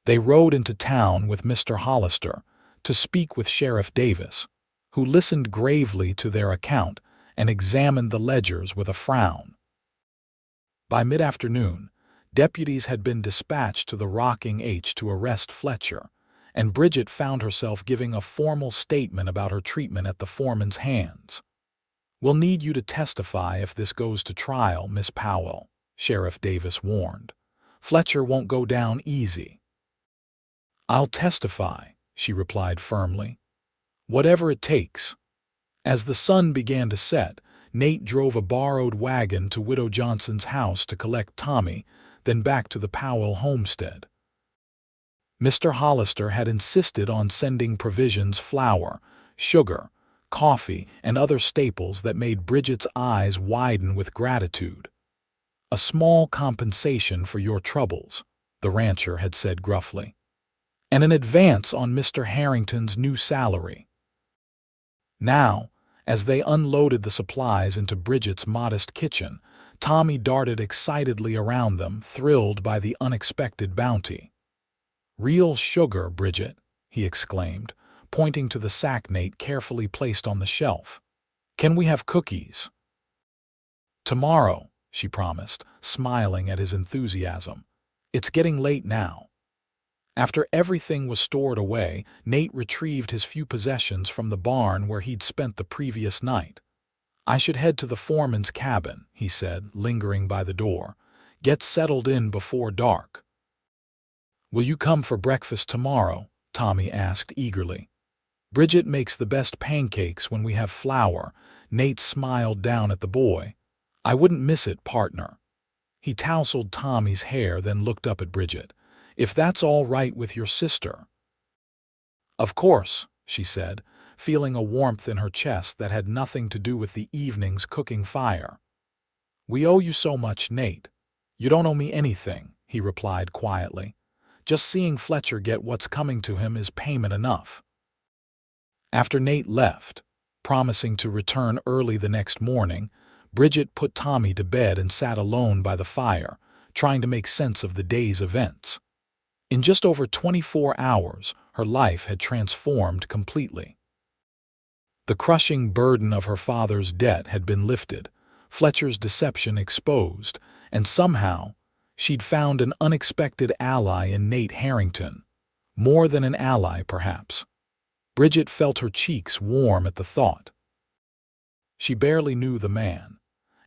A: They rode into town with Mr. Hollister to speak with Sheriff Davis, who listened gravely to their account and examined the ledgers with a frown. By mid-afternoon, deputies had been dispatched to the Rocking H to arrest Fletcher, and Bridget found herself giving a formal statement about her treatment at the foreman's hands. "We'll need you to testify if this goes to trial, Miss Powell," Sheriff Davis warned. "Fletcher won't go down easy." "I'll testify," she replied firmly. "Whatever it takes." As the sun began to set, Nate drove a borrowed wagon to Widow Johnson's house to collect Tommy, then back to the Powell homestead. Mr. Hollister had insisted on sending provisions: flour, sugar, coffee, and other staples that made Bridget's eyes widen with gratitude. "A small compensation for your troubles," the rancher had said gruffly, "and an advance on Mr. Harrington's new salary." Now, as they unloaded the supplies into Bridget's modest kitchen, Tommy darted excitedly around them, thrilled by the unexpected bounty. "Real sugar, Bridget," he exclaimed, pointing to the sack Nate carefully placed on the shelf. "Can we have cookies?" "Tomorrow," she promised, smiling at his enthusiasm. "It's getting late now." After everything was stored away, Nate retrieved his few possessions from the barn where he'd spent the previous night. "I should head to the foreman's cabin," he said, lingering by the door. "Get settled in before dark." "Will you come for breakfast tomorrow?" Tommy asked eagerly. "Bridget makes the best pancakes when we have flour." Nate smiled down at the boy. "I wouldn't miss it, partner." He tousled Tommy's hair, then looked up at Bridget. "If that's all right with your sister." "Of course," she said, feeling a warmth in her chest that had nothing to do with the evening's cooking fire. "We owe you so much, Nate." "You don't owe me anything," he replied quietly. "Just seeing Fletcher get what's coming to him is payment enough." After Nate left, promising to return early the next morning, Bridget put Tommy to bed and sat alone by the fire, trying to make sense of the day's events. In just over 24 hours, her life had transformed completely. The crushing burden of her father's debt had been lifted, Fletcher's deception exposed, and somehow she'd found an unexpected ally in Nate Harrington. More than an ally, perhaps. Bridget felt her cheeks warm at the thought. She barely knew the man,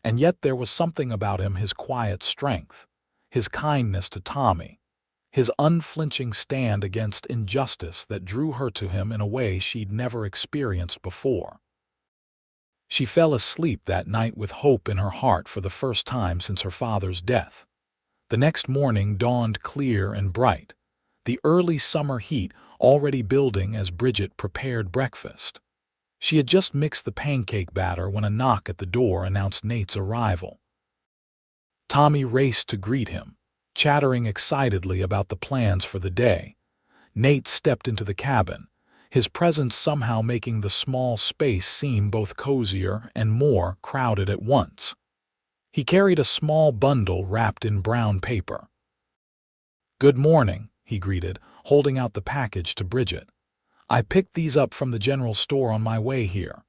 A: and yet there was something about him: his quiet strength, his kindness to Tommy, his unflinching stand against injustice that drew her to him in a way she'd never experienced before. She fell asleep that night with hope in her heart for the first time since her father's death. The next morning dawned clear and bright, the early summer heat already building as Bridget prepared breakfast. She had just mixed the pancake batter when a knock at the door announced Nate's arrival. Tommy raced to greet him, chattering excitedly about the plans for the day. Nate stepped into the cabin, his presence somehow making the small space seem both cozier and more crowded at once. He carried a small bundle wrapped in brown paper. "Good morning," he greeted, holding out the package to Bridget. "I picked these up from the general store on my way here."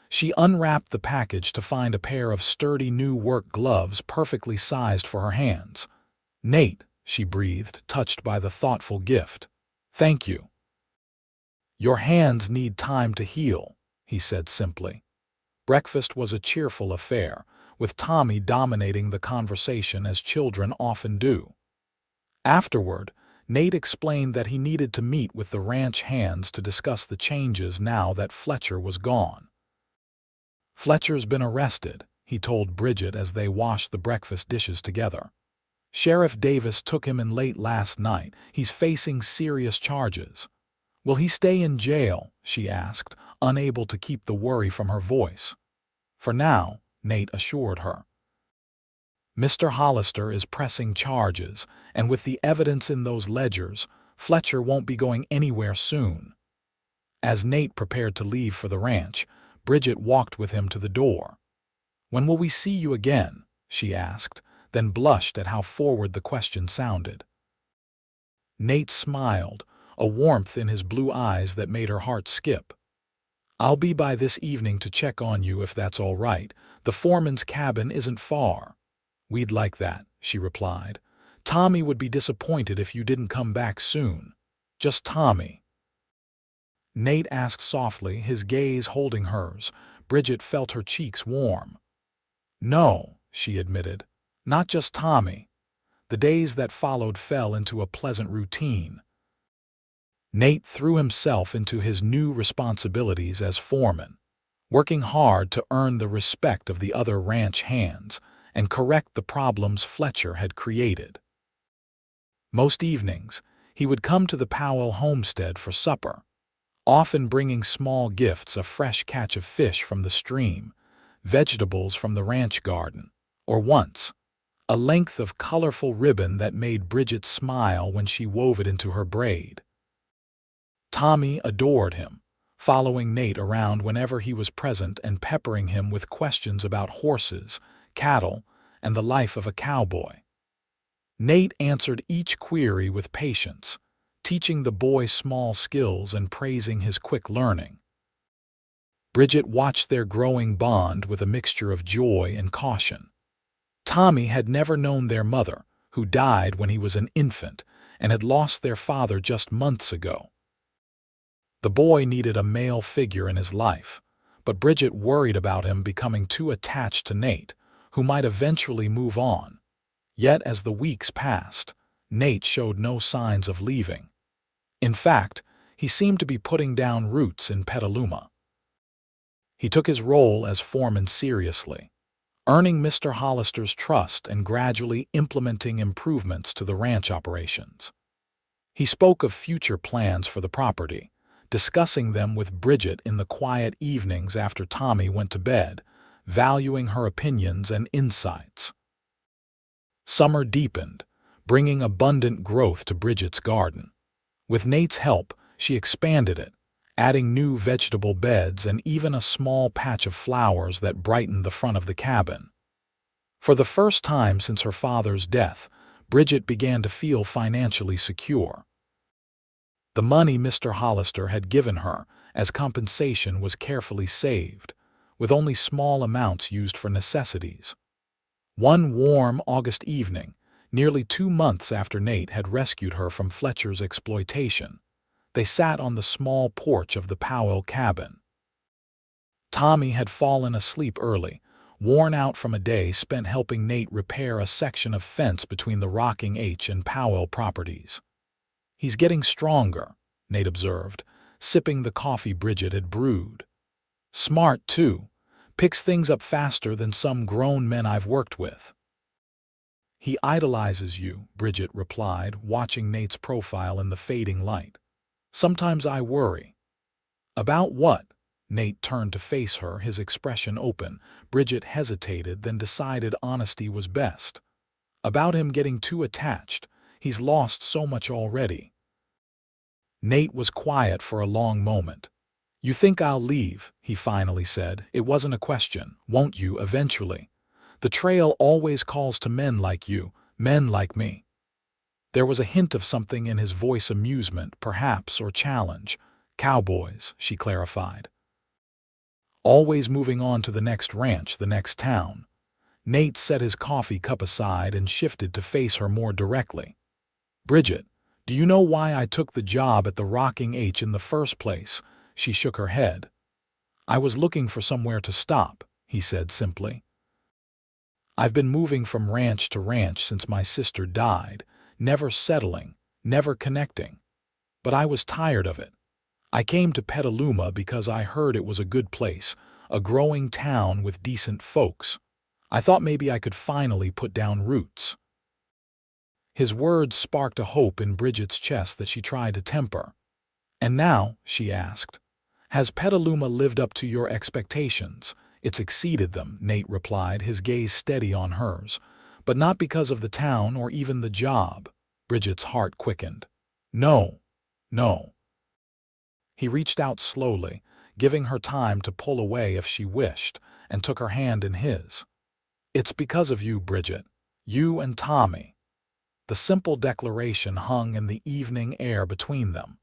A: She unwrapped the package to find a pair of sturdy new work gloves perfectly sized for her hands. "Nate," she breathed, touched by the thoughtful gift. "Thank you." "Your hands need time to heal," he said simply. Breakfast was a cheerful affair, with Tommy dominating the conversation as children often do. Afterward, Nate explained that he needed to meet with the ranch hands to discuss the changes now that Fletcher was gone. "Fletcher's been arrested," he told Bridget as they washed the breakfast dishes together. "Sheriff Davis took him in late last night. He's facing serious charges." "Will he stay in jail?" she asked, unable to keep the worry from her voice. "For now," Nate assured her. "Mr. Hollister is pressing charges, and with the evidence in those ledgers, Fletcher won't be going anywhere soon." As Nate prepared to leave for the ranch, Bridget walked with him to the door. "When will we see you again?" she asked, then blushed at how forward the question sounded. Nate smiled, a warmth in his blue eyes that made her heart skip. "I'll be by this evening to check on you if that's all right. The foreman's cabin isn't far." "We'd like that," she replied. "Tommy would be disappointed if you didn't come back soon." "Just Tommy?" Nate asked softly, his gaze holding hers. Bridget felt her cheeks warm. "No," she admitted. "Not just Tommy." The days that followed fell into a pleasant routine. Nate threw himself into his new responsibilities as foreman, working hard to earn the respect of the other ranch hands and correct the problems Fletcher had created. Most evenings, he would come to the Powell homestead for supper, often bringing small gifts, a fresh catch of fish from the stream, vegetables from the ranch garden, or once, a length of colorful ribbon that made Bridget smile when she wove it into her braid. Tommy adored him, following Nate around whenever he was present and peppering him with questions about horses, cattle, and the life of a cowboy. Nate answered each query with patience, teaching the boy small skills and praising his quick learning. Bridget watched their growing bond with a mixture of joy and caution. Tommy had never known their mother, who died when he was an infant and had lost their father just months ago. The boy needed a male figure in his life, but Bridget worried about him becoming too attached to Nate, who might eventually move on. Yet as the weeks passed, Nate showed no signs of leaving. In fact, he seemed to be putting down roots in Petaluma. He took his role as foreman seriously, earning Mr. Hollister's trust and gradually implementing improvements to the ranch operations. He spoke of future plans for the property, discussing them with Bridget in the quiet evenings after Tommy went to bed, valuing her opinions and insights. Summer deepened, bringing abundant growth to Bridget's garden. With Nate's help, she expanded it, adding new vegetable beds and even a small patch of flowers that brightened the front of the cabin. For the first time since her father's death, Bridget began to feel financially secure. The money Mr. Hollister had given her as compensation was carefully saved, with only small amounts used for necessities. One warm August evening, nearly 2 months after Nate had rescued her from Fletcher's exploitation, they sat on the small porch of the Powell cabin. Tommy had fallen asleep early, worn out from a day spent helping Nate repair a section of fence between the Rocking H and Powell properties. "He's getting stronger," Nate observed, sipping the coffee Bridget had brewed. "Smart, too. Picks things up faster than some grown men I've worked with." "He idolizes you," Bridget replied, watching Nate's profile in the fading light. "Sometimes I worry." "About what?" Nate turned to face her, his expression open. Bridget hesitated, then decided honesty was best. "About him getting too attached. He's lost so much already." Nate was quiet for a long moment. "You think I'll leave?" he finally said. "It wasn't a question. Won't you, eventually? The trail always calls to men like you, men like me." There was a hint of something in his voice, amusement, perhaps, or challenge. "Cowboys," she clarified. "Always moving on to the next ranch, the next town." Nate set his coffee cup aside and shifted to face her more directly. "Bridget, do you know why I took the job at the Rocking H in the first place?" She shook her head. "I was looking for somewhere to stop," he said simply. "I've been moving from ranch to ranch since my sister died, never settling, never connecting. But I was tired of it. I came to Petaluma because I heard it was a good place, a growing town with decent folks. I thought maybe I could finally put down roots." His words sparked a hope in Bridget's chest that she tried to temper. "And now," she asked, "has Petaluma lived up to your expectations?" "It's exceeded them," Nate replied, his gaze steady on hers. "But not because of the town or even the job." Bridget's heart quickened. "No, no." He reached out slowly, giving her time to pull away if she wished, and took her hand in his. "It's because of you, Bridget. You and Tommy." The simple declaration hung in the evening air between them.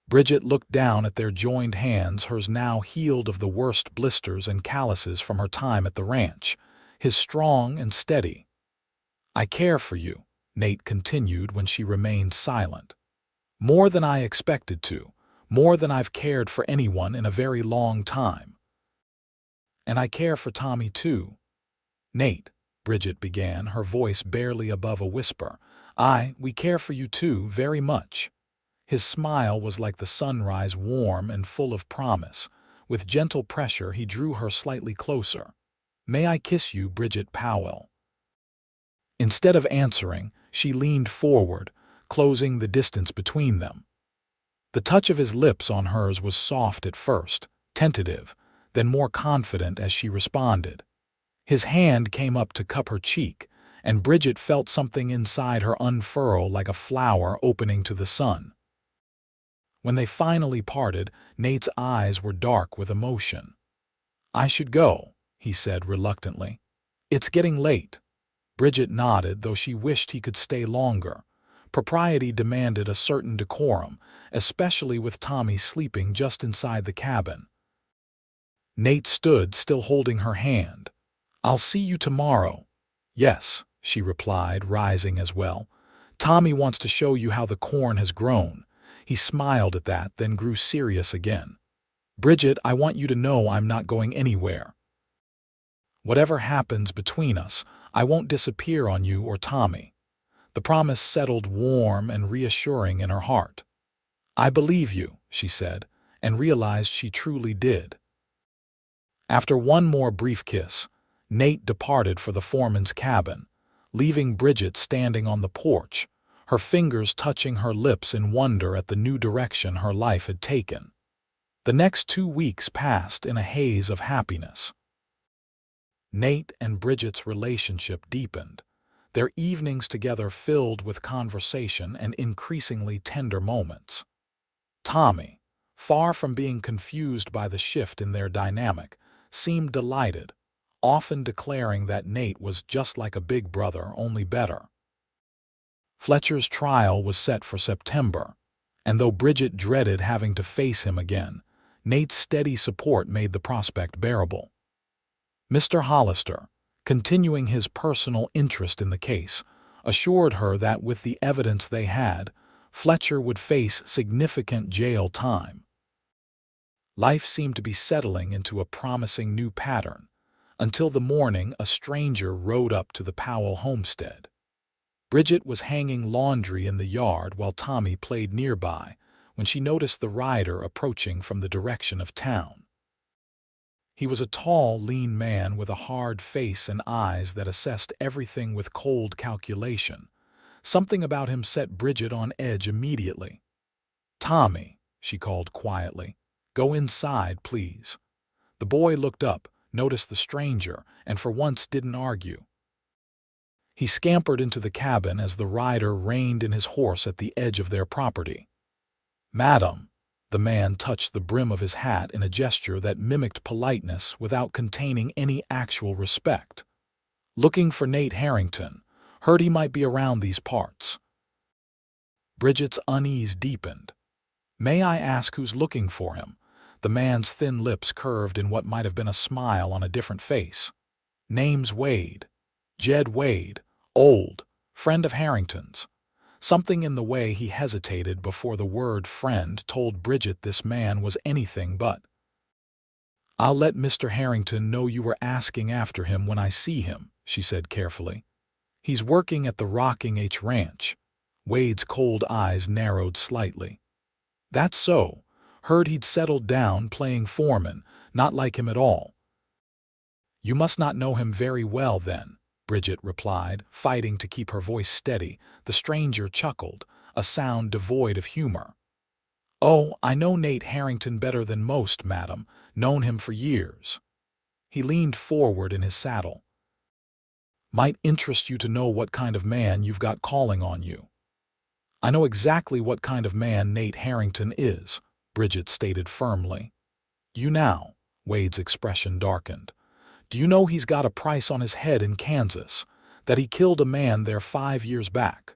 A: Bridget looked down at their joined hands, hers now healed of the worst blisters and calluses from her time at the ranch, his strong and steady. "I care for you," Nate continued when she remained silent. "More than I expected to, more than I've cared for anyone in a very long time. And I care for Tommy too." "Nate," Bridget began, her voice barely above a whisper, "we care for you too, very much." His smile was like the sunrise, warm and full of promise. With gentle pressure, he drew her slightly closer. "May I kiss you, Bridget Powell?" Instead of answering, she leaned forward, closing the distance between them. The touch of his lips on hers was soft at first, tentative, then more confident as she responded. His hand came up to cup her cheek, and Bridget felt something inside her unfurl like a flower opening to the sun. When they finally parted, Nate's eyes were dark with emotion. "I should go," he said reluctantly. "It's getting late." Bridget nodded, though she wished he could stay longer. Propriety demanded a certain decorum, especially with Tommy sleeping just inside the cabin. Nate stood, still holding her hand. "I'll see you tomorrow." "Yes," she replied, rising as well. "Tommy wants to show you how the corn has grown." He smiled at that, then grew serious again. "Bridget, I want you to know I'm not going anywhere. Whatever happens between us, I won't disappear on you or Tommy." The promise settled warm and reassuring in her heart. "I believe you," she said, and realized she truly did. After one more brief kiss, Nate departed for the foreman's cabin, leaving Bridget standing on the porch, her fingers touching her lips in wonder at the new direction her life had taken. The next 2 weeks passed in a haze of happiness. Nate and Bridget's relationship deepened, their evenings together filled with conversation and increasingly tender moments. Tommy, far from being confused by the shift in their dynamic, seemed delighted, often declaring that Nate was just like a big brother, only better. Fletcher's trial was set for September, and though Bridget dreaded having to face him again, Nate's steady support made the prospect bearable. Mr. Hollister, continuing his personal interest in the case, assured her that with the evidence they had, Fletcher would face significant jail time. Life seemed to be settling into a promising new pattern, until the morning a stranger rode up to the Powell homestead. Bridget was hanging laundry in the yard while Tommy played nearby when she noticed the rider approaching from the direction of town. He was a tall, lean man with a hard face and eyes that assessed everything with cold calculation. Something about him set Bridget on edge immediately. "Tommy," she called quietly, "go inside, please." The boy looked up, noticed the stranger, and for once didn't argue. He scampered into the cabin as the rider reined in his horse at the edge of their property. "Madam," the man touched the brim of his hat in a gesture that mimicked politeness without containing any actual respect. "Looking for Nate Harrington. Heard he might be around these parts." Bridget's unease deepened. "May I ask who's looking for him?" The man's thin lips curved in what might have been a smile on a different face. "Name's Wade. Jed Wade, old, friend of Harrington's." Something in the way he hesitated before the word friend told Bridget this man was anything but. "I'll let Mr. Harrington know you were asking after him when I see him," she said carefully. "He's working at the Rocking H Ranch." Wade's cold eyes narrowed slightly. "That's so. Heard he'd settled down playing Foreman, not like him at all." "You must not know him very well then," Bridget replied, fighting to keep her voice steady. The stranger chuckled, a sound devoid of humor. "Oh, I know Nate Harrington better than most, madam. Known him for years." He leaned forward in his saddle. "Might interest you to know what kind of man you've got calling on you." "I know exactly what kind of man Nate Harrington is," Bridget stated firmly. "You now," Wade's expression darkened. "Do you know he's got a price on his head in Kansas? that he killed a man there 5 years back.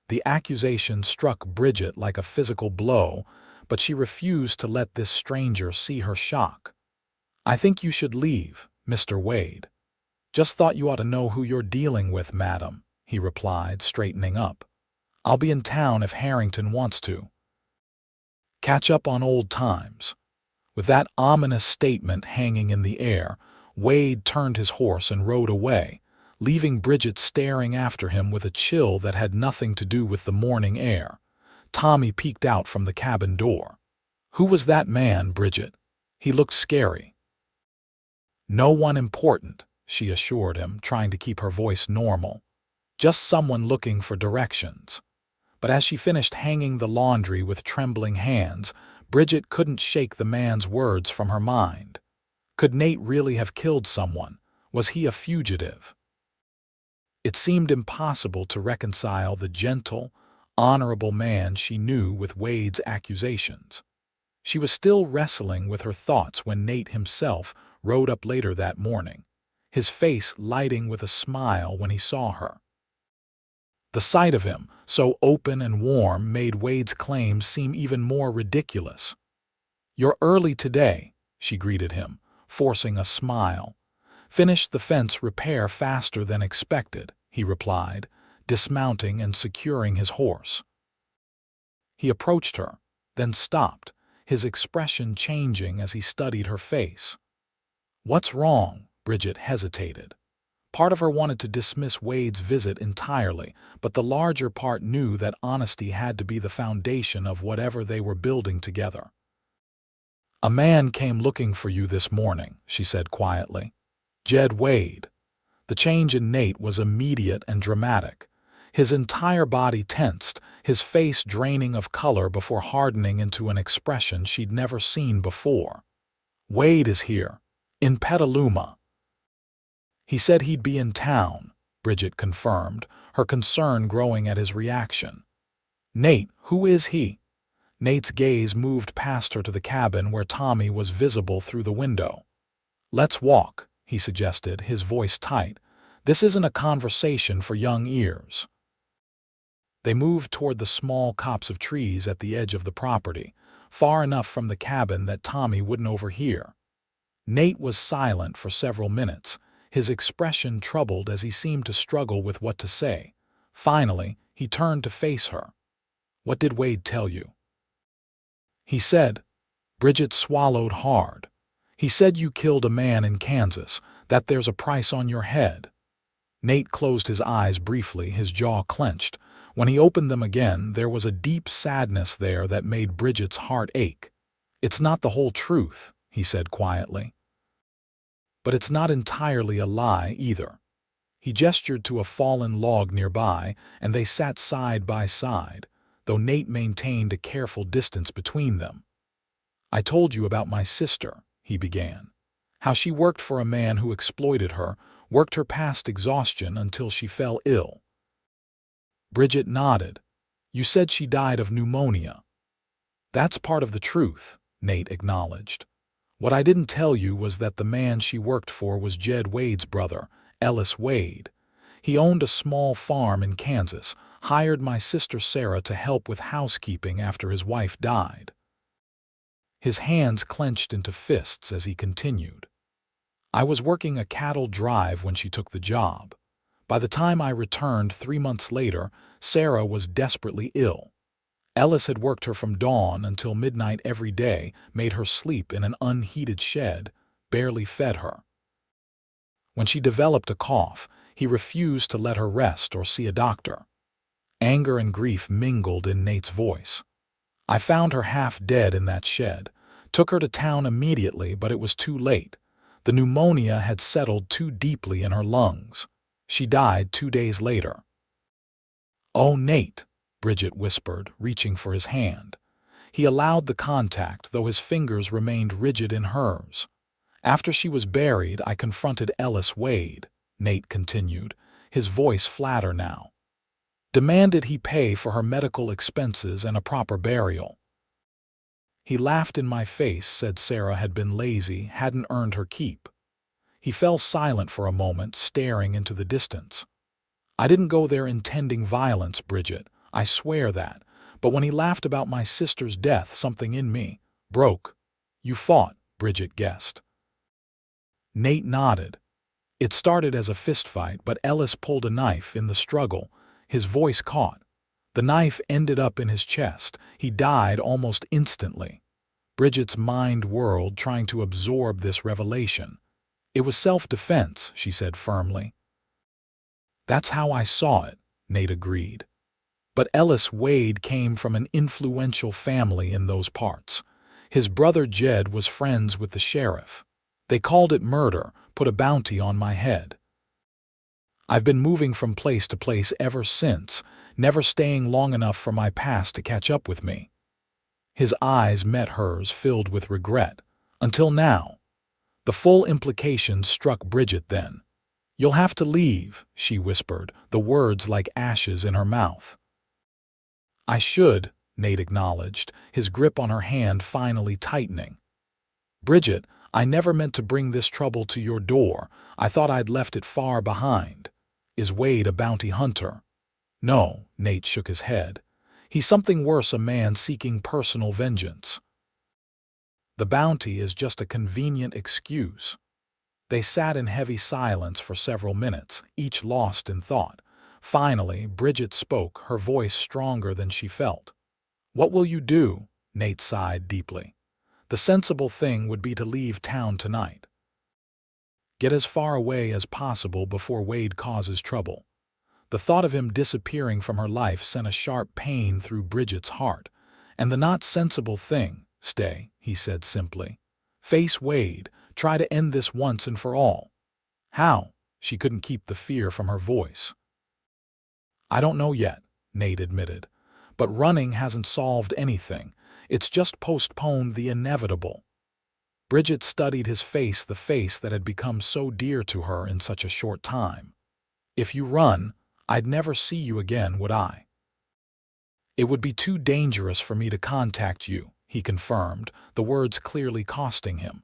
A: The accusation struck Bridget like a physical blow, but she refused to let this stranger see her shock. "I think you should leave, Mr. Wade. Just thought you ought to know who you're dealing with, madam," he replied, straightening up. "I'll be in town if Harrington wants to. Catch up on old times." With that ominous statement hanging in the air, Wade turned his horse and rode away, leaving Bridget staring after him with a chill that had nothing to do with the morning air. Tommy peeked out from the cabin door. "Who was that man, Bridget? He looked scary." "No one important," she assured him, trying to keep her voice normal. "Just someone looking for directions." But as she finished hanging the laundry with trembling hands, Bridget couldn't shake the man's words from her mind. Could Nate really have killed someone? Was he a fugitive? It seemed impossible to reconcile the gentle, honorable man she knew with Wade's accusations. She was still wrestling with her thoughts when Nate himself rode up later that morning, his face lighting with a smile when he saw her. The sight of him, so open and warm, made Wade's claims seem even more ridiculous. "You're early today," she greeted him, forcing a smile. "Finished the fence repair faster than expected," he replied, dismounting and securing his horse. He approached her, then stopped, his expression changing as he studied her face. "What's wrong?" Bridget hesitated. Part of her wanted to dismiss Wade's visit entirely, but the larger part knew that honesty had to be the foundation of whatever they were building together. "A man came looking for you this morning," she said quietly. "Jed Wade." The change in Nate was immediate and dramatic. His entire body tensed, his face draining of color before hardening into an expression she'd never seen before. "Wade is here. In Petaluma." "He said he'd be in town," Bridget confirmed, her concern growing at his reaction. "Nate, who is he?" Nate's gaze moved past her to the cabin where Tommy was visible through the window. "Let's walk," he suggested, his voice tight. "This isn't a conversation for young ears." They moved toward the small copse of trees at the edge of the property, far enough from the cabin that Tommy wouldn't overhear. Nate was silent for several minutes, his expression troubled as he seemed to struggle with what to say. Finally, he turned to face her. "What did Wade tell you?" "He said," Bridget swallowed hard, "he said you killed a man in Kansas, that there's a price on your head." Nate closed his eyes briefly, his jaw clenched. When he opened them again, there was a deep sadness there that made Bridget's heart ache. "It's not the whole truth," he said quietly. "But it's not entirely a lie either." He gestured to a fallen log nearby, and they sat side by side, though Nate maintained a careful distance between them. "I told you about my sister," he began. "How she worked for a man who exploited her, worked her past exhaustion until she fell ill." Bridget nodded. "You said she died of pneumonia." "That's part of the truth," Nate acknowledged. "What I didn't tell you was that the man she worked for was Jed Wade's brother, Ellis Wade. He owned a small farm in Kansas, hired my sister Sarah to help with housekeeping after his wife died." His hands clenched into fists as he continued. "I was working a cattle drive when she took the job. By the time I returned 3 months later, Sarah was desperately ill. Ellis had worked her from dawn until midnight every day, made her sleep in an unheated shed, barely fed her. When she developed a cough, he refused to let her rest or see a doctor." Anger and grief mingled in Nate's voice. "I found her half dead in that shed. Took her to town immediately, but it was too late. The pneumonia had settled too deeply in her lungs. She died 2 days later." "Oh, Nate," Bridget whispered, reaching for his hand. He allowed the contact, though his fingers remained rigid in hers. "After she was buried, I confronted Ellis Wade," Nate continued, his voice flatter now. "Demanded he pay for her medical expenses and a proper burial. He laughed in my face, said Sarah had been lazy, hadn't earned her keep. He fell silent for a moment, staring into the distance. I didn't go there intending violence, Bridget. I swear that. But when he laughed about my sister's death, something in me broke. You fought, Bridget guessed. Nate nodded. It started as a fistfight, but Ellis pulled a knife in the struggle. His voice caught. The knife ended up in his chest. He died almost instantly. Bridget's mind whirled, trying to absorb this revelation. It was self-defense, she said firmly. That's how I saw it, Nate agreed. But Ellis Wade came from an influential family in those parts. His brother Jed was friends with the sheriff. They called it murder, put a bounty on my head. I've been moving from place to place ever since, never staying long enough for my past to catch up with me. His eyes met hers, filled with regret. Until now. The full implications struck Bridget then. You'll have to leave, she whispered, the words like ashes in her mouth. I should, Nate acknowledged, his grip on her hand finally tightening. Bridget, I never meant to bring this trouble to your door. I thought I'd left it far behind. Is Wade a bounty hunter? No, Nate shook his head. He's something worse, a man seeking personal vengeance. The bounty is just a convenient excuse. They sat in heavy silence for several minutes, each lost in thought. Finally, Bridget spoke, her voice stronger than she felt. What will you do? Nate sighed deeply. The sensible thing would be to leave town tonight. Get as far away as possible before Wade causes trouble. The thought of him disappearing from her life sent a sharp pain through Bridget's heart. And the not sensible thing, stay, he said simply. Face Wade, try to end this once and for all. How? She couldn't keep the fear from her voice. I don't know yet, Nate admitted. But running hasn't solved anything. It's just postponed the inevitable. Bridget studied his face, the face that had become so dear to her in such a short time. If you run, I'd never see you again, would I? It would be too dangerous for me to contact you, he confirmed, the words clearly costing him.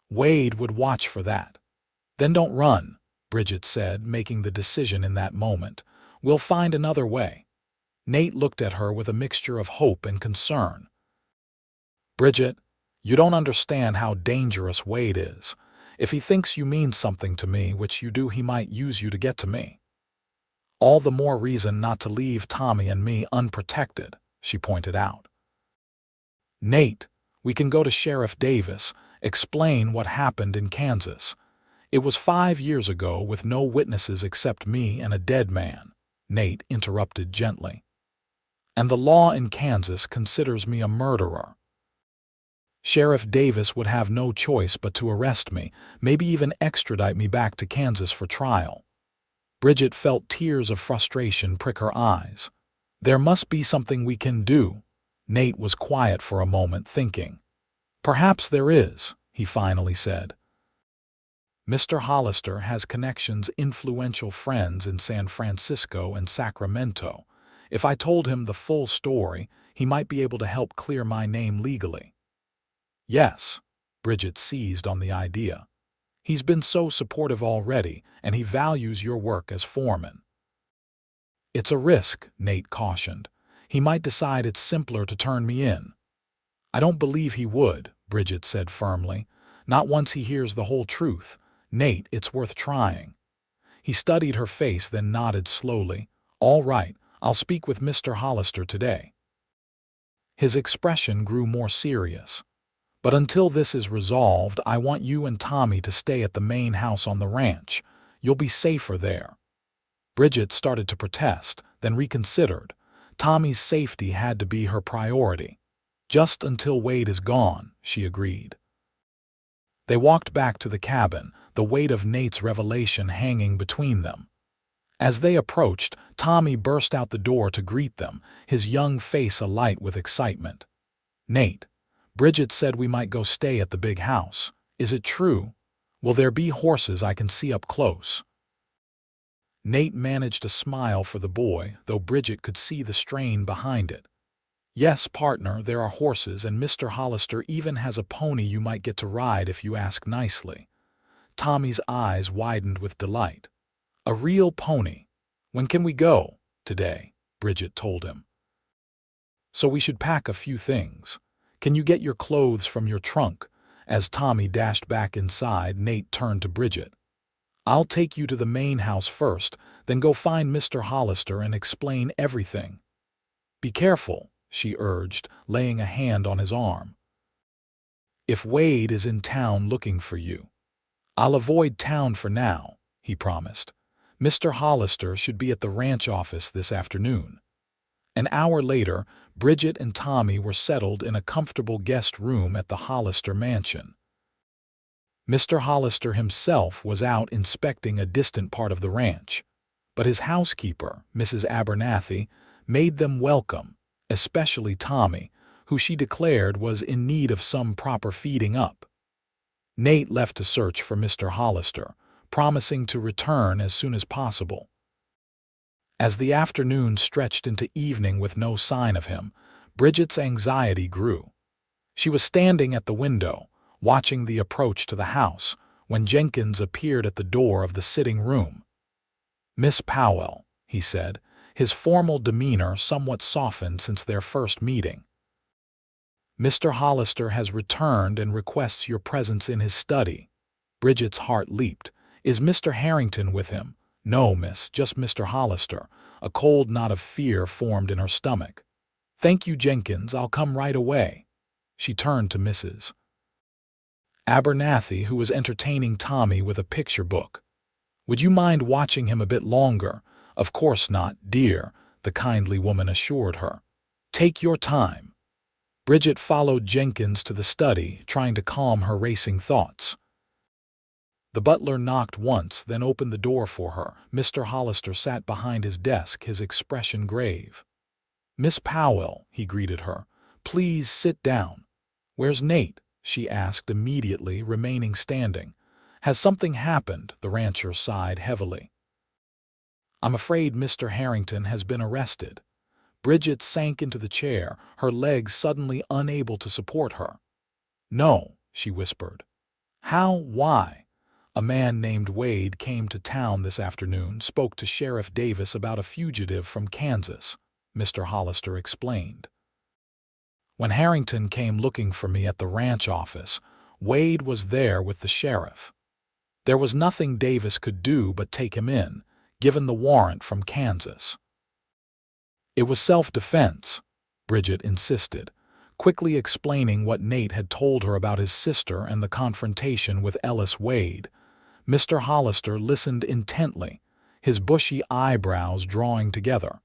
A: Wade would watch for that. Then don't run, Bridget said, making the decision in that moment. We'll find another way. Nate looked at her with a mixture of hope and concern. Bridget, you don't understand how dangerous Wade is. If he thinks you mean something to me, which you do, he might use you to get to me. All the more reason not to leave Tommy and me unprotected, she pointed out. Nate, we can go to Sheriff Davis, explain what happened in Kansas. It was 5 years ago with no witnesses except me and a dead man, Nate interrupted gently. And the law in Kansas considers me a murderer. Sheriff Davis would have no choice but to arrest me, maybe even extradite me back to Kansas for trial. Bridget felt tears of frustration prick her eyes. There must be something we can do. Nate was quiet for a moment, thinking. Perhaps there is, he finally said. Mr. Hollister has connections, influential friends in San Francisco and Sacramento. If I told him the full story, he might be able to help clear my name legally. Yes, Bridget seized on the idea. He's been so supportive already, and he values your work as foreman. It's a risk, Nate cautioned. He might decide it's simpler to turn me in. I don't believe he would, Bridget said firmly. Not once he hears the whole truth. Nate, it's worth trying. He studied her face, then nodded slowly. All right, I'll speak with Mr. Hollister today. His expression grew more serious. But until this is resolved, I want you and Tommy to stay at the main house on the ranch. You'll be safer there. Bridget started to protest, then reconsidered. Tommy's safety had to be her priority. Just until Wade is gone, she agreed. They walked back to the cabin, the weight of Nate's revelation hanging between them. As they approached, Tommy burst out the door to greet them, his young face alight with excitement. Nate, Bridget said we might go stay at the big house. Is it true? Will there be horses I can see up close? Nate managed a smile for the boy, though Bridget could see the strain behind it. Yes, partner, there are horses, and Mr. Hollister even has a pony you might get to ride if you ask nicely. Tommy's eyes widened with delight. A real pony. When can we go? Today, Bridget told him. So we should pack a few things. Can you get your clothes from your trunk? As Tommy dashed back inside, Nate turned to Bridget. I'll take you to the main house first, then go find Mr. Hollister and explain everything. Be careful, she urged, laying a hand on his arm. If Wade is in town looking for you. I'll avoid town for now, he promised. Mr. Hollister should be at the ranch office this afternoon. An hour later, Bridget and Tommy were settled in a comfortable guest room at the Hollister mansion. Mr. Hollister himself was out inspecting a distant part of the ranch, but his housekeeper, Mrs. Abernathy, made them welcome, especially Tommy, who she declared was in need of some proper feeding up. Nate left to search for Mr. Hollister, promising to return as soon as possible. As the afternoon stretched into evening with no sign of him, Bridget's anxiety grew. She was standing at the window, watching the approach to the house, when Jenkins appeared at the door of the sitting room. Miss Powell, he said, his formal demeanor somewhat softened since their first meeting. Mr. Hollister has returned and requests your presence in his study. Bridget's heart leaped. Is Mr. Harrington with him? No, miss, just Mr. Hollister. A cold knot of fear formed in her stomach. Thank you, Jenkins, I'll come right away. She turned to Mrs. Abernathy, who was entertaining Tommy with a picture book. Would you mind watching him a bit longer? Of course not, dear, the kindly woman assured her. Take your time. Bridget followed Jenkins to the study, trying to calm her racing thoughts. The butler knocked once, then opened the door for her. Mr. Hollister sat behind his desk, his expression grave. Miss Powell, he greeted her, please sit down. Where's Nate? She asked immediately, remaining standing. Has something happened? The rancher sighed heavily. I'm afraid Mr. Harrington has been arrested. Bridget sank into the chair, her legs suddenly unable to support her. No, she whispered. How? Why? A man named Wade came to town this afternoon, spoke to Sheriff Davis about a fugitive from Kansas, Mr. Hollister explained. When Harrington came looking for me at the ranch office, Wade was there with the sheriff. There was nothing Davis could do but take him in, given the warrant from Kansas. It was self-defense, Bridget insisted, quickly explaining what Nate had told her about his sister and the confrontation with Ellis Wade. Mr. Hollister listened intently, his bushy eyebrows drawing together.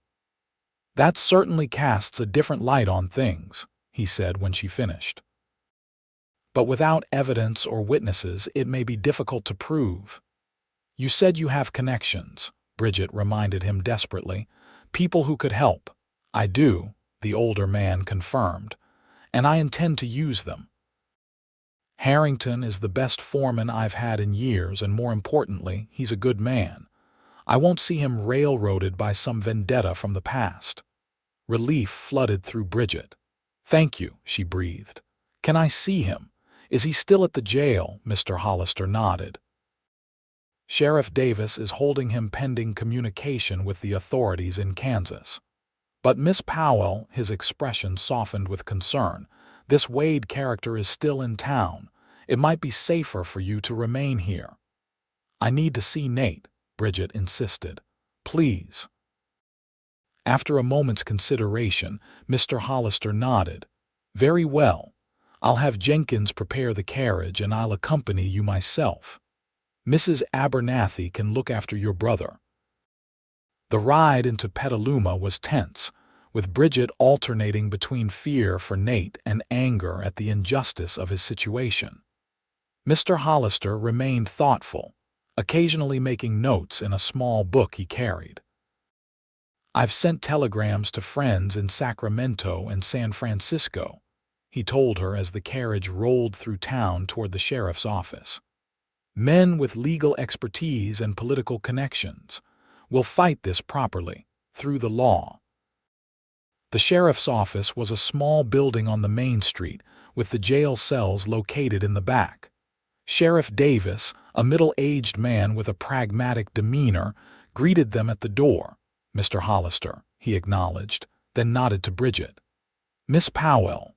A: That certainly casts a different light on things, he said when she finished. But without evidence or witnesses, it may be difficult to prove. You said you have connections, Bridget reminded him desperately. People who could help. I do, the older man confirmed, and I intend to use them. Harrington is the best foreman I've had in years, and more importantly, he's a good man. I won't see him railroaded by some vendetta from the past. Relief flooded through Bridget. Thank you, she breathed. Can I see him? Is he still at the jail? Mr. Hollister nodded. Sheriff Davis is holding him pending communication with the authorities in Kansas. But Miss Powell, his expression softened with concern, this Wade character is still in town. It might be safer for you to remain here. I need to see Nate, Bridget insisted. Please. After a moment's consideration, Mr. Hollister nodded. Very well. I'll have Jenkins prepare the carriage and I'll accompany you myself. Mrs. Abernathy can look after your brother. The ride into Petaluma was tense, with Bridget alternating between fear for Nate and anger at the injustice of his situation. Mr. Hollister remained thoughtful, occasionally making notes in a small book he carried. I've sent telegrams to friends in Sacramento and San Francisco, he told her as the carriage rolled through town toward the sheriff's office. Men with legal expertise and political connections will fight this properly, through the law. The sheriff's office was a small building on the main street, with the jail cells located in the back. Sheriff Davis, A middle-aged man with a pragmatic demeanor greeted them at the door. "Mr. Hollister," he acknowledged, then nodded to Bridget. "Miss Powell,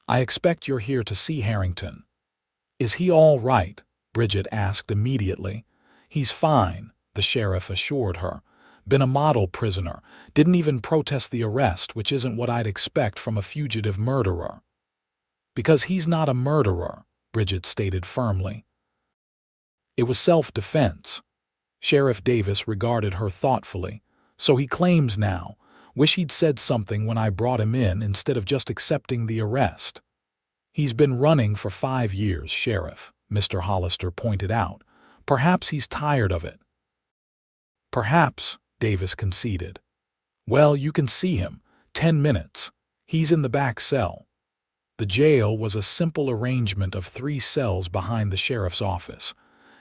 A: I expect you're here to see Harrington." "Is he all right?" Bridget asked immediately. "He's fine," the sheriff assured her. "Been a model prisoner. Didn't even protest the arrest, which isn't what I'd expect from a fugitive murderer." "Because he's not a murderer," Bridget stated firmly. "It was self-defense." Sheriff Davis regarded her thoughtfully. "So he claims now. Wish he'd said something when I brought him in instead of just accepting the arrest." "He's been running for 5 years, Sheriff," Mr. Hollister pointed out. "Perhaps he's tired of it." "Perhaps," Davis conceded. "Well, you can see him. 10 minutes. He's in the back cell." The jail was a simple arrangement of 3 cells behind the sheriff's office.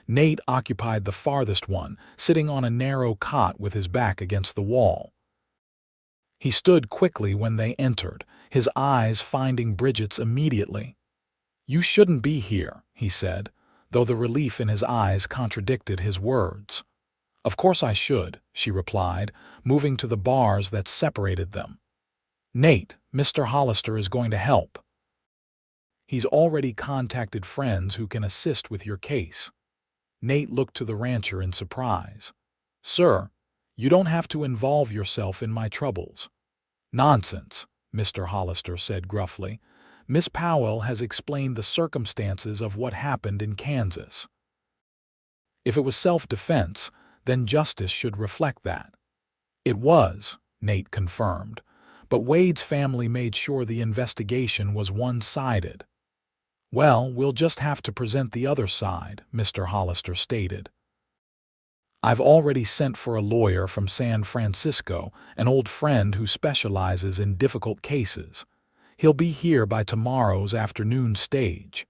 A: Nate occupied the farthest one, sitting on a narrow cot with his back against the wall. He stood quickly when they entered, his eyes finding Bridget's immediately. "You shouldn't be here," he said, though the relief in his eyes contradicted his words. "Of course I should," she replied, moving to the bars that separated them. "Nate, Mr. Hollister is going to help. He's already contacted friends who can assist with your case." Nate looked to the rancher in surprise. "Sir, you don't have to involve yourself in my troubles." "Nonsense," Mr. Hollister said gruffly. "Miss Powell has explained the circumstances of what happened in Kansas. If it was self-defense, then justice should reflect that." "It was," Nate confirmed, "but Wade's family made sure the investigation was one-sided." "Well, we'll just have to present the other side," Mr. Hollister stated. "I've already sent for a lawyer from San Francisco, an old friend who specializes in difficult cases. He'll be here by tomorrow's afternoon stage."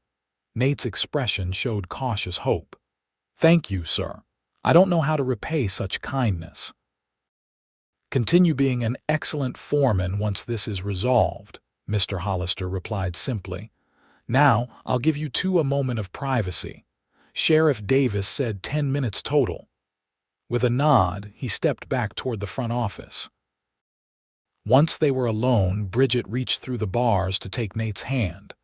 A: Nate's expression showed cautious hope. "Thank you, sir. I don't know how to repay such kindness." "Continue being an excellent foreman once this is resolved," Mr. Hollister replied simply. "Now, I'll give you 2 a moment of privacy. Sheriff Davis said 10 minutes total." With a nod, he stepped back toward the front office. Once they were alone, Bridget reached through the bars to take Nate's hand.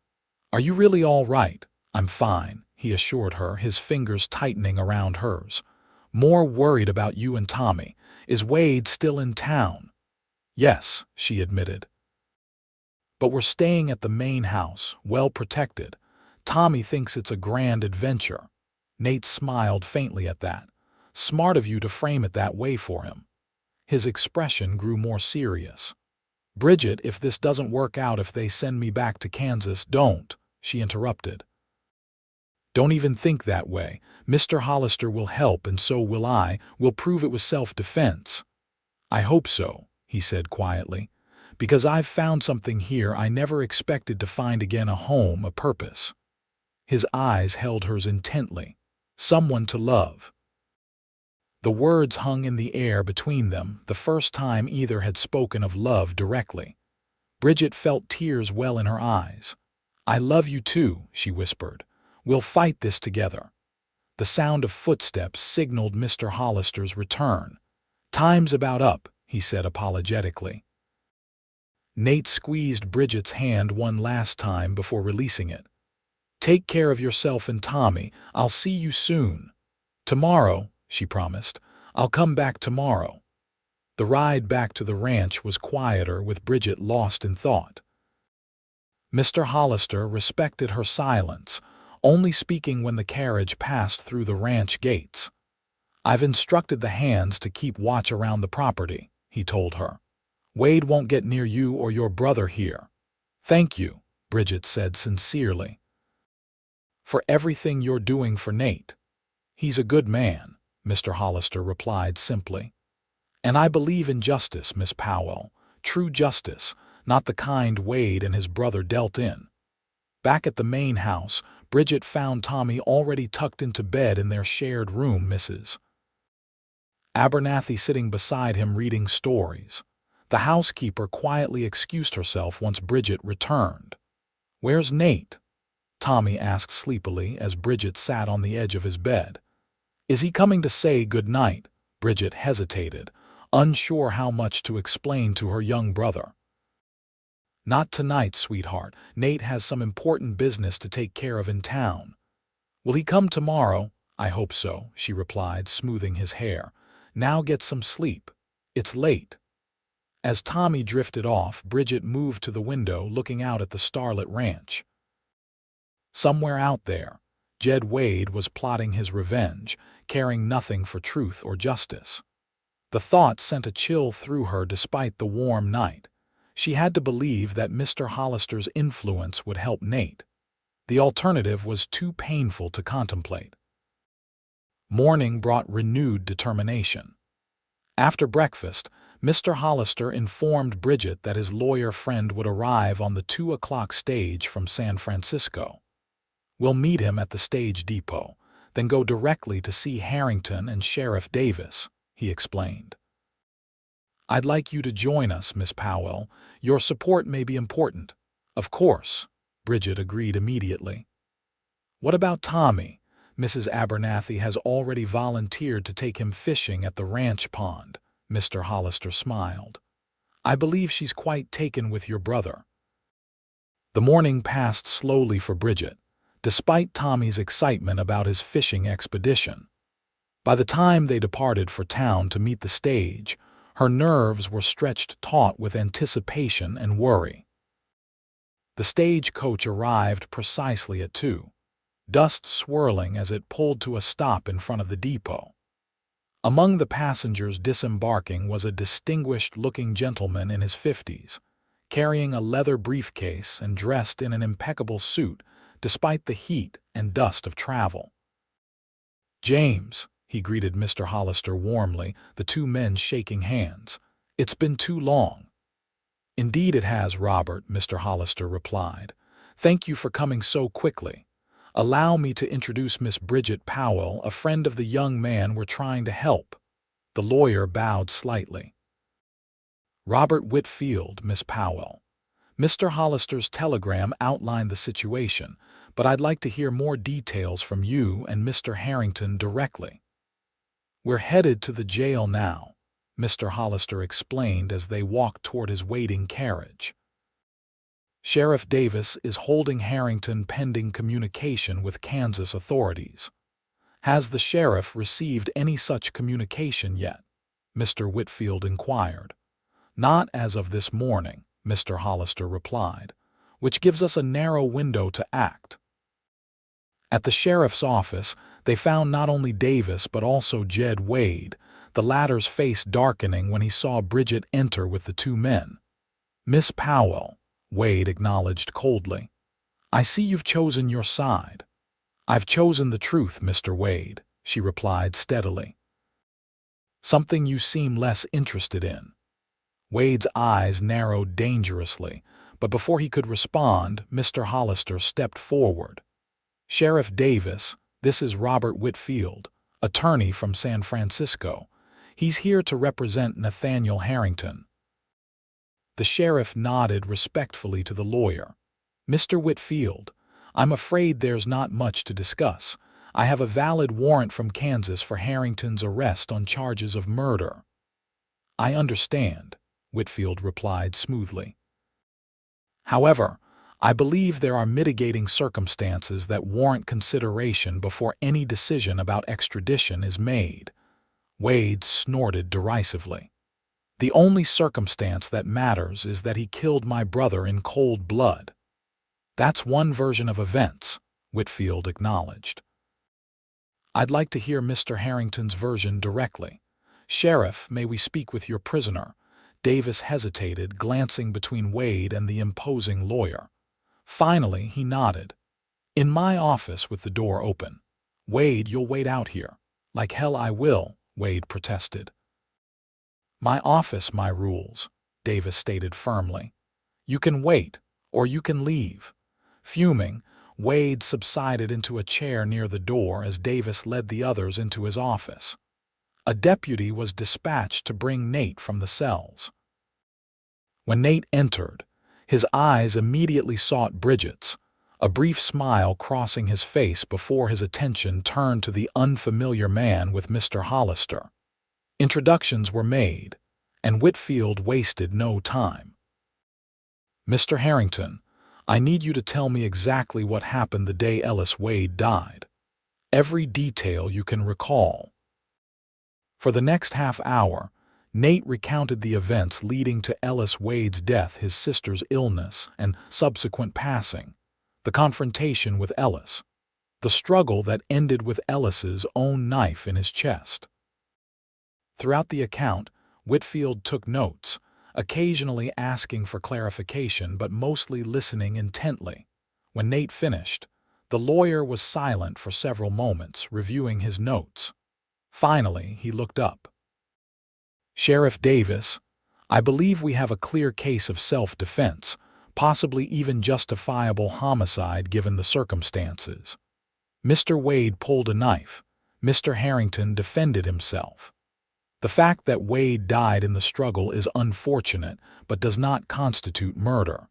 A: "Are you really all right?" "I'm fine," he assured her, his fingers tightening around hers. "More worried about you and Tommy. Is Wade still in town?" "Yes," she admitted. "But we're staying at the main house, well protected. Tommy thinks it's a grand adventure." Nate smiled faintly at that. "Smart of you to frame it that way for him." His expression grew more serious. "Bridget, if this doesn't work out, if they send me back to Kansas—" "Don't," she interrupted. "Don't even think that way. Mr. Hollister will help, and so will I. We'll prove it was self-defense." "I hope so," he said quietly, "because I've found something here I never expected to find again, a home, a purpose." His eyes held hers intently. "Someone to love." The words hung in the air between them, the first time either had spoken of love directly. Bridget felt tears well in her eyes. "I love you too," she whispered. "We'll fight this together." The sound of footsteps signaled Mr. Hollister's return. "Time's about up," he said apologetically. Nate squeezed Bridget's hand one last time before releasing it. "Take care of yourself and Tommy. I'll see you soon." "Tomorrow," she promised. "I'll come back tomorrow." The ride back to the ranch was quieter, with Bridget lost in thought. Mr. Hollister respected her silence, only speaking when the carriage passed through the ranch gates. "I've instructed the hands to keep watch around the property," he told her. "Wade won't get near you or your brother here." "Thank you," Bridget said sincerely, "for everything you're doing for Nate." "He's a good man," Mr. Hollister replied simply. "And I believe in justice, Miss Powell. True justice, not the kind Wade and his brother dealt in." Back at the main house, Bridget found Tommy already tucked into bed in their shared room, Mrs. Abernathy sitting beside him reading stories. The housekeeper quietly excused herself once Bridget returned. "Where's Nate?" Tommy asked sleepily as Bridget sat on the edge of his bed. "Is he coming to say good night?" Bridget hesitated, unsure how much to explain to her young brother. "Not tonight, sweetheart. Nate has some important business to take care of in town." "Will he come tomorrow?" "I hope so," she replied, smoothing his hair. "Now get some sleep. It's late." As Tommy drifted off, Bridget moved to the window, looking out at the starlit ranch. Somewhere out there, Jed Wade was plotting his revenge, caring nothing for truth or justice. The thought sent a chill through her despite the warm night. She had to believe that Mr. Hollister's influence would help Nate. The alternative was too painful to contemplate. Morning brought renewed determination. After breakfast, Mr. Hollister informed Bridget that his lawyer friend would arrive on the 2 o'clock stage from San Francisco. "We'll meet him at the stage depot, then go directly to see Harrington and Sheriff Davis," he explained. "I'd like you to join us, Miss Powell. Your support may be important." "Of course," Bridget agreed immediately. "What about Tommy? Mrs. Abernathy has already volunteered to take him fishing at the ranch pond." Mr. Hollister smiled. "I believe she's quite taken with your brother." The morning passed slowly for Bridget, despite Tommy's excitement about his fishing expedition. By the time they departed for town to meet the stage, her nerves were stretched taut with anticipation and worry. The stagecoach arrived precisely at 2, dust swirling as it pulled to a stop in front of the depot. Among the passengers disembarking was a distinguished-looking gentleman in his 50s, carrying a leather briefcase and dressed in an impeccable suit despite the heat and dust of travel. "James," he greeted Mr. Hollister warmly, the two men shaking hands. "It's been too long." "Indeed it has, Robert," Mr. Hollister replied. "Thank you for coming so quickly. Allow me to introduce Miss Bridget Powell, a friend of the young man we're trying to help." The lawyer bowed slightly. "Robert Whitfield, Miss Powell." Mr. Hollister's telegram outlined the situation, but I'd like to hear more details from you and Mr. Harrington directly. "We're headed to the jail now," Mr. Hollister explained as they walked toward his waiting carriage. "Sheriff Davis is holding Harrington pending communication with Kansas authorities." "Has the sheriff received any such communication yet?" Mr. Whitfield inquired. "Not as of this morning," Mr. Hollister replied, "which gives us a narrow window to act." At the sheriff's office, they found not only Davis but also Jed Wade, the latter's face darkening when he saw Bridget enter with the two men. "Miss Powell," Wade acknowledged coldly. "I see you've chosen your side." "I've chosen the truth, Mr. Wade," she replied steadily. "Something you seem less interested in." Wade's eyes narrowed dangerously, but before he could respond, Mr. Hollister stepped forward. "Sheriff Davis, this is Robert Whitfield, attorney from San Francisco. He's here to represent Nathaniel Harrington." The sheriff nodded respectfully to the lawyer. "Mr. Whitfield, I'm afraid there's not much to discuss. I have a valid warrant from Kansas for Harrington's arrest on charges of murder." "I understand," Whitfield replied smoothly. "However, I believe there are mitigating circumstances that warrant consideration before any decision about extradition is made." Wade snorted derisively. "The only circumstance that matters is that he killed my brother in cold blood." "That's one version of events," Whitfield acknowledged. "I'd like to hear Mr. Harrington's version directly." "Sheriff, may we speak with your prisoner?" Davis hesitated, glancing between Wade and the imposing lawyer. Finally, he nodded. "In my office with the door open." "Wade, you'll wait out here." "Like hell I will," Wade protested. "My office, my rules," Davis stated firmly. "You can wait, or you can leave." Fuming, Wade subsided into a chair near the door as Davis led the others into his office. A deputy was dispatched to bring Nate from the cells. When Nate entered, his eyes immediately sought Bridget's, a brief smile crossing his face before his attention turned to the unfamiliar man with Mr. Hollister. Introductions were made, and Whitfield wasted no time. "Mr. Harrington, I need you to tell me exactly what happened the day Ellis Wade died. Every detail you can recall." For the next half hour, Nate recounted the events leading to Ellis Wade's death, his sister's illness and subsequent passing, the confrontation with Ellis, the struggle that ended with Ellis's own knife in his chest. Throughout the account, Whitfield took notes, occasionally asking for clarification but mostly listening intently. When Nate finished, the lawyer was silent for several moments, reviewing his notes. Finally, he looked up. "Sheriff Davis, I believe we have a clear case of self-defense, possibly even justifiable homicide given the circumstances. Mr. Wade pulled a knife. Mr. Harrington defended himself. The fact that Wade died in the struggle is unfortunate, but does not constitute murder."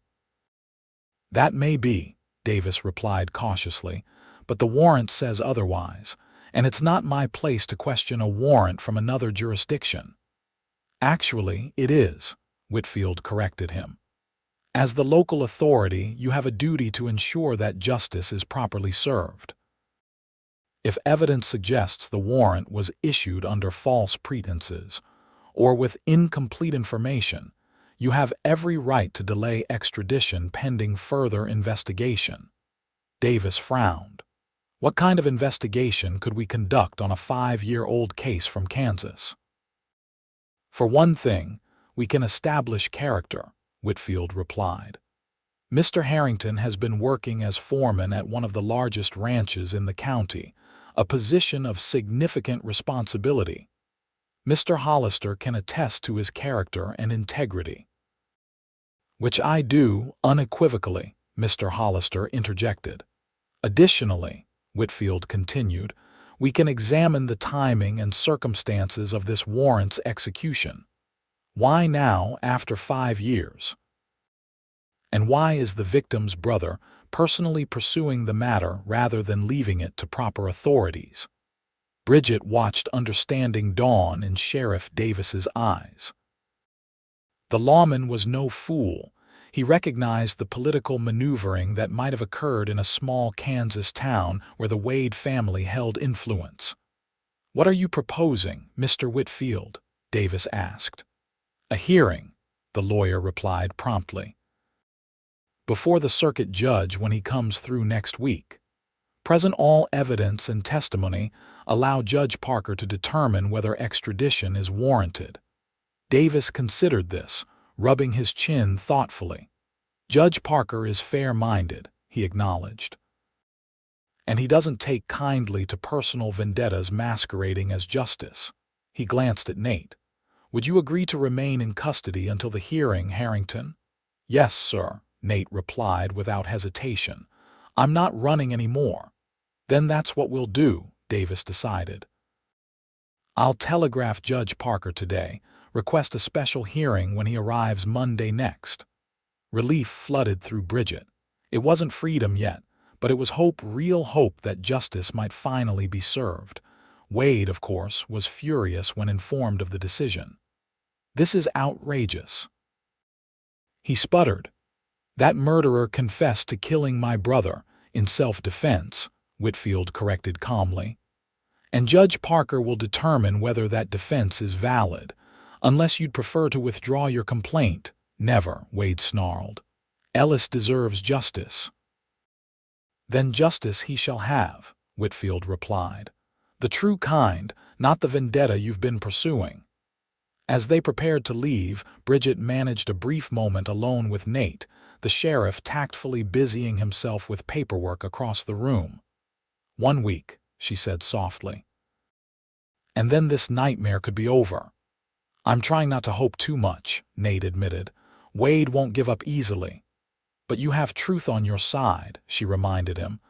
A: "That may be," Davis replied cautiously, "but the warrant says otherwise, and it's not my place to question a warrant from another jurisdiction." "Actually, it is," Whitfield corrected him. "As the local authority, you have a duty to ensure that justice is properly served. If evidence suggests the warrant was issued under false pretenses or with incomplete information, you have every right to delay extradition pending further investigation." Davis frowned. "What kind of investigation could we conduct on a 5-year-old case from Kansas?" "For one thing, we can establish character," Whitfield replied. "Mr. Harrington has been working as foreman at one of the largest ranches in the county, a position of significant responsibility. Mr. Hollister can attest to his character and integrity." "Which I do, unequivocally," Mr. Hollister interjected. "Additionally," Whitfield continued, "we can examine the timing and circumstances of this warrant's execution. Why now, after 5 years? And why is the victim's brother personally pursuing the matter rather than leaving it to proper authorities?" Bridget watched understanding dawn in Sheriff Davis's eyes. The lawman was no fool. He recognized the political maneuvering that might have occurred in a small Kansas town where the Wade family held influence. "What are you proposing, Mr. Whitfield?" Davis asked. "A hearing," the lawyer replied promptly. "Before the circuit judge when he comes through next week. Present all evidence and testimony, allow Judge Parker to determine whether extradition is warranted." Davis considered this, rubbing his chin thoughtfully. "Judge Parker is fair-minded," he acknowledged. "And he doesn't take kindly to personal vendettas masquerading as justice." He glanced at Nate. "Would you agree to remain in custody until the hearing, Harrington?" "Yes, sir," Nate replied without hesitation. "I'm not running anymore." "Then that's what we'll do," Davis decided. "I'll telegraph Judge Parker today, request a special hearing when he arrives Monday next." Relief flooded through Bridget. It wasn't freedom yet, but it was hope, real hope that justice might finally be served. Wade, of course, was furious when informed of the decision. "This is outrageous," he sputtered. "That murderer confessed to killing my brother in self-defense," Whitfield corrected calmly. "And Judge Parker will determine whether that defense is valid, unless you'd prefer to withdraw your complaint." "Never," Wade snarled. "Ellis deserves justice." "Then justice he shall have," Whitfield replied. "The true kind, not the vendetta you've been pursuing." As they prepared to leave, Bridget managed a brief moment alone with Nate, the sheriff tactfully busying himself with paperwork across the room. "1 week," she said softly. "And then this nightmare could be over." "I'm trying not to hope too much," Nate admitted. "Wade won't give up easily." "But you have truth on your side," she reminded him.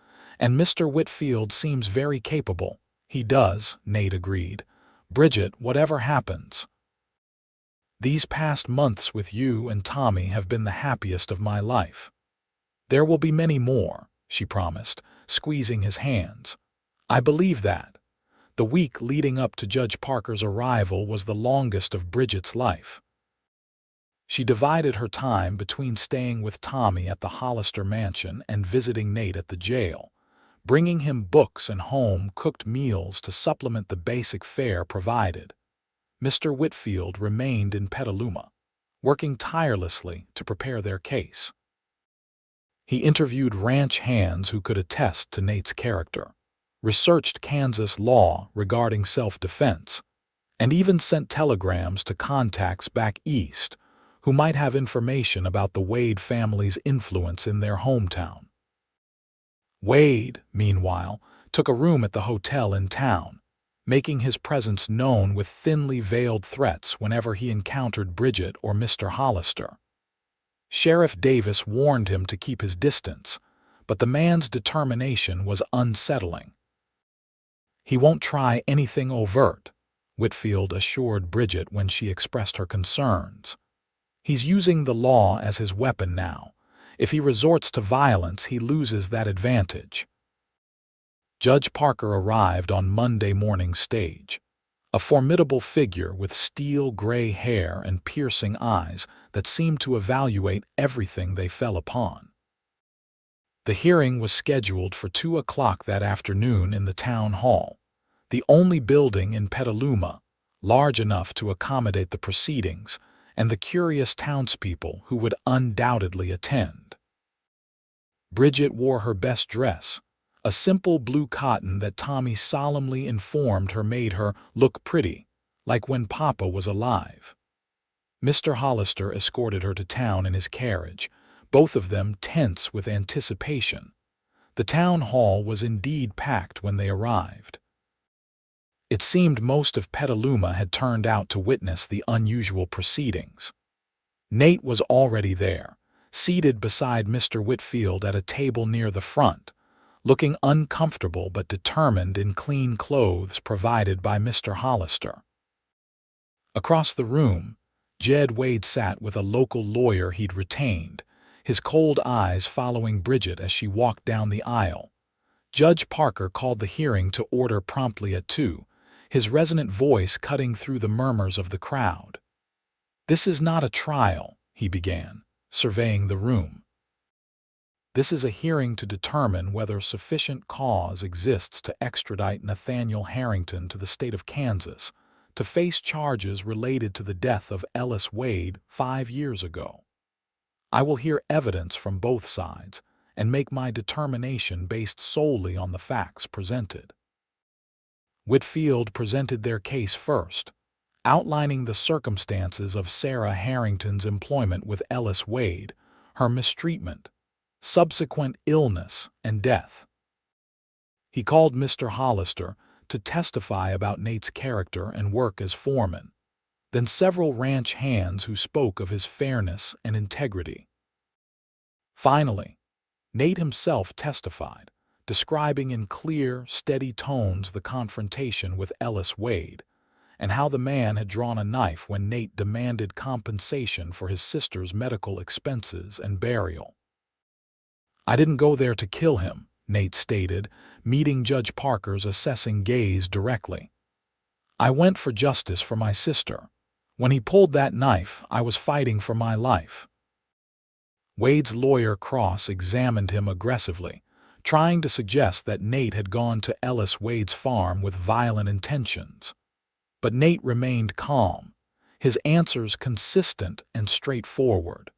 A: "And Mr. Whitfield seems very capable." "He does," Nate agreed. "Bridget, whatever happens, these past months with you and Tommy have been the happiest of my life." "There will be many more," she promised, squeezing his hands. "I believe that." The week leading up to Judge Parker's arrival was the longest of Bridget's life. She divided her time between staying with Tommy at the Hollister mansion and visiting Nate at the jail, bringing him books and home-cooked meals to supplement the basic fare provided. Mr. Whitfield remained in Petaluma, working tirelessly to prepare their case. He interviewed ranch hands who could attest to Nate's character, researched Kansas law regarding self-defense, and even sent telegrams to contacts back east who might have information about the Wade family's influence in their hometown. Wade, meanwhile, took a room at the hotel in town, making his presence known with thinly veiled threats whenever he encountered Bridget or Mr. Hollister. Sheriff Davis warned him to keep his distance, but the man's determination was unsettling. "He won't try anything overt," Whitfield assured Bridget when she expressed her concerns. "He's using the law as his weapon now. If he resorts to violence, he loses that advantage." Judge Parker arrived on Monday morning stage, a formidable figure with steel gray hair and piercing eyes that seemed to evaluate everything they fell upon. The hearing was scheduled for 2 o'clock that afternoon in the town hall, the only building in Petaluma large enough to accommodate the proceedings and the curious townspeople who would undoubtedly attend. Bridget wore her best dress, a simple blue cotton that Tommy solemnly informed her made her look pretty, like when Papa was alive. Mr. Hollister escorted her to town in his carriage, both of them tense with anticipation. The town hall was indeed packed when they arrived. It seemed most of Petaluma had turned out to witness the unusual proceedings. Nate was already there, seated beside Mr. Whitfield at a table near the front, looking uncomfortable but determined in clean clothes provided by Mr. Hollister. Across the room, Jed Wade sat with a local lawyer he'd retained, his cold eyes following Bridget as she walked down the aisle. Judge Parker called the hearing to order promptly at 2, his resonant voice cutting through the murmurs of the crowd. "This is not a trial," he began, surveying the room. "This is a hearing to determine whether sufficient cause exists to extradite Nathaniel Harrington to the state of Kansas to face charges related to the death of Ellis Wade 5 years ago. I will hear evidence from both sides and make my determination based solely on the facts presented." Whitfield presented their case first, outlining the circumstances of Sarah Harrington's employment with Ellis Wade, her mistreatment, subsequent illness, and death. He called Mr. Hollister to testify about Nate's character and work as foreman, then several ranch hands who spoke of his fairness and integrity. Finally, Nate himself testified, describing in clear, steady tones the confrontation with Ellis Wade, and how the man had drawn a knife when Nate demanded compensation for his sister's medical expenses and burial. "I didn't go there to kill him," Nate stated, meeting Judge Parker's assessing gaze directly. "I went for justice for my sister. When he pulled that knife, I was fighting for my life." Wade's lawyer cross-examined him aggressively, trying to suggest that Nate had gone to Ellis Wade's farm with violent intentions. But Nate remained calm, his answers consistent and straightforward.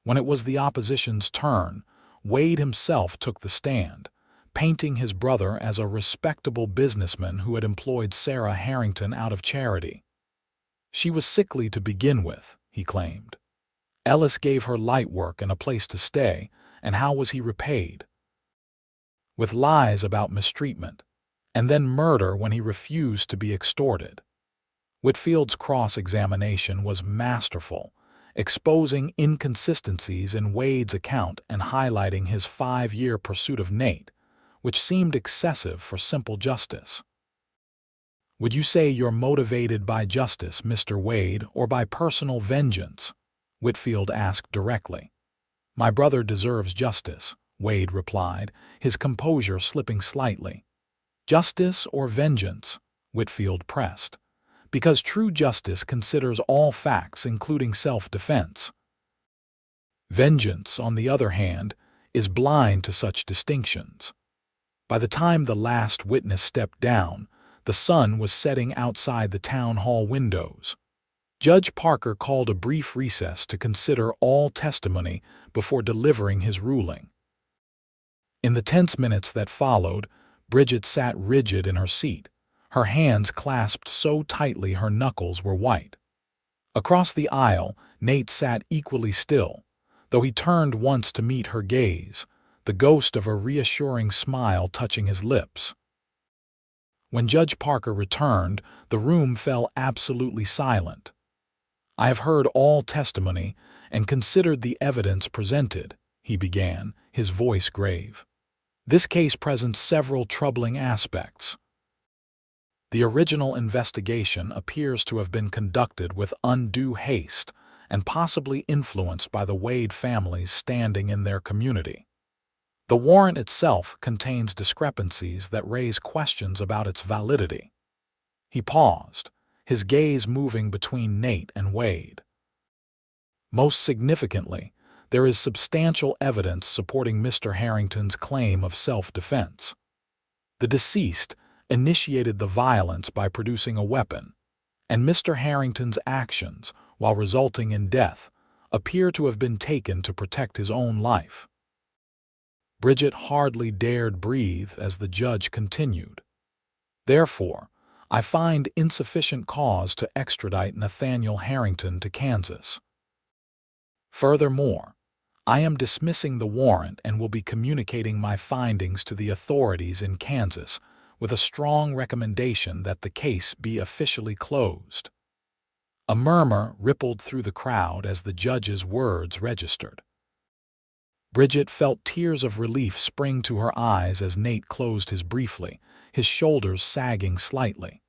A: When it was the opposition's turn, Wade himself took the stand, painting his brother as a respectable businessman who had employed Sarah Harrington out of charity. "She was sickly to begin with," he claimed. "Ellis gave her light work and a place to stay, and how was he repaid? With lies about mistreatment, and then murder when he refused to be extorted." Whitfield's cross-examination was masterful, exposing inconsistencies in Wade's account and highlighting his 5-year pursuit of Nate, which seemed excessive for simple justice. "Would you say you're motivated by justice, Mr. Wade, or by personal vengeance?" Whitfield asked directly. "My brother deserves justice, Wade replied, his composure slipping slightly. Justice or vengeance? Whitfield pressed. Because true justice considers all facts, including self-defense. Vengeance, on the other hand, is blind to such distinctions. By the time the last witness stepped down, the sun was setting outside the town hall windows. Judge Parker called a brief recess to consider all testimony before delivering his ruling. In the tense minutes that followed, Bridget sat rigid in her seat, her hands clasped so tightly her knuckles were white. Across the aisle, Nate sat equally still, though he turned once to meet her gaze, the ghost of a reassuring smile touching his lips. When Judge Parker returned, the room fell absolutely silent. "I have heard all testimony and considered the evidence presented," he began, his voice grave. "This case presents several troubling aspects. The original investigation appears to have been conducted with undue haste and possibly influenced by the Wade family's standing in their community. The warrant itself contains discrepancies that raise questions about its validity." He paused, his gaze moving between Nate and Wade. "Most significantly, there is substantial evidence supporting Mr. Harrington's claim of self-defense. The deceased initiated the violence by producing a weapon, and Mr. Harrington's actions, while resulting in death, appear to have been taken to protect his own life." Bridget hardly dared breathe as the judge continued. "Therefore, I find insufficient cause to extradite Nathaniel Harrington to Kansas. Furthermore, I am dismissing the warrant and will be communicating my findings to the authorities in Kansas with a strong recommendation that the case be officially closed." A murmur rippled through the crowd as the judge's words registered. Bridget felt tears of relief spring to her eyes as Nate closed his briefly, his shoulders sagging slightly.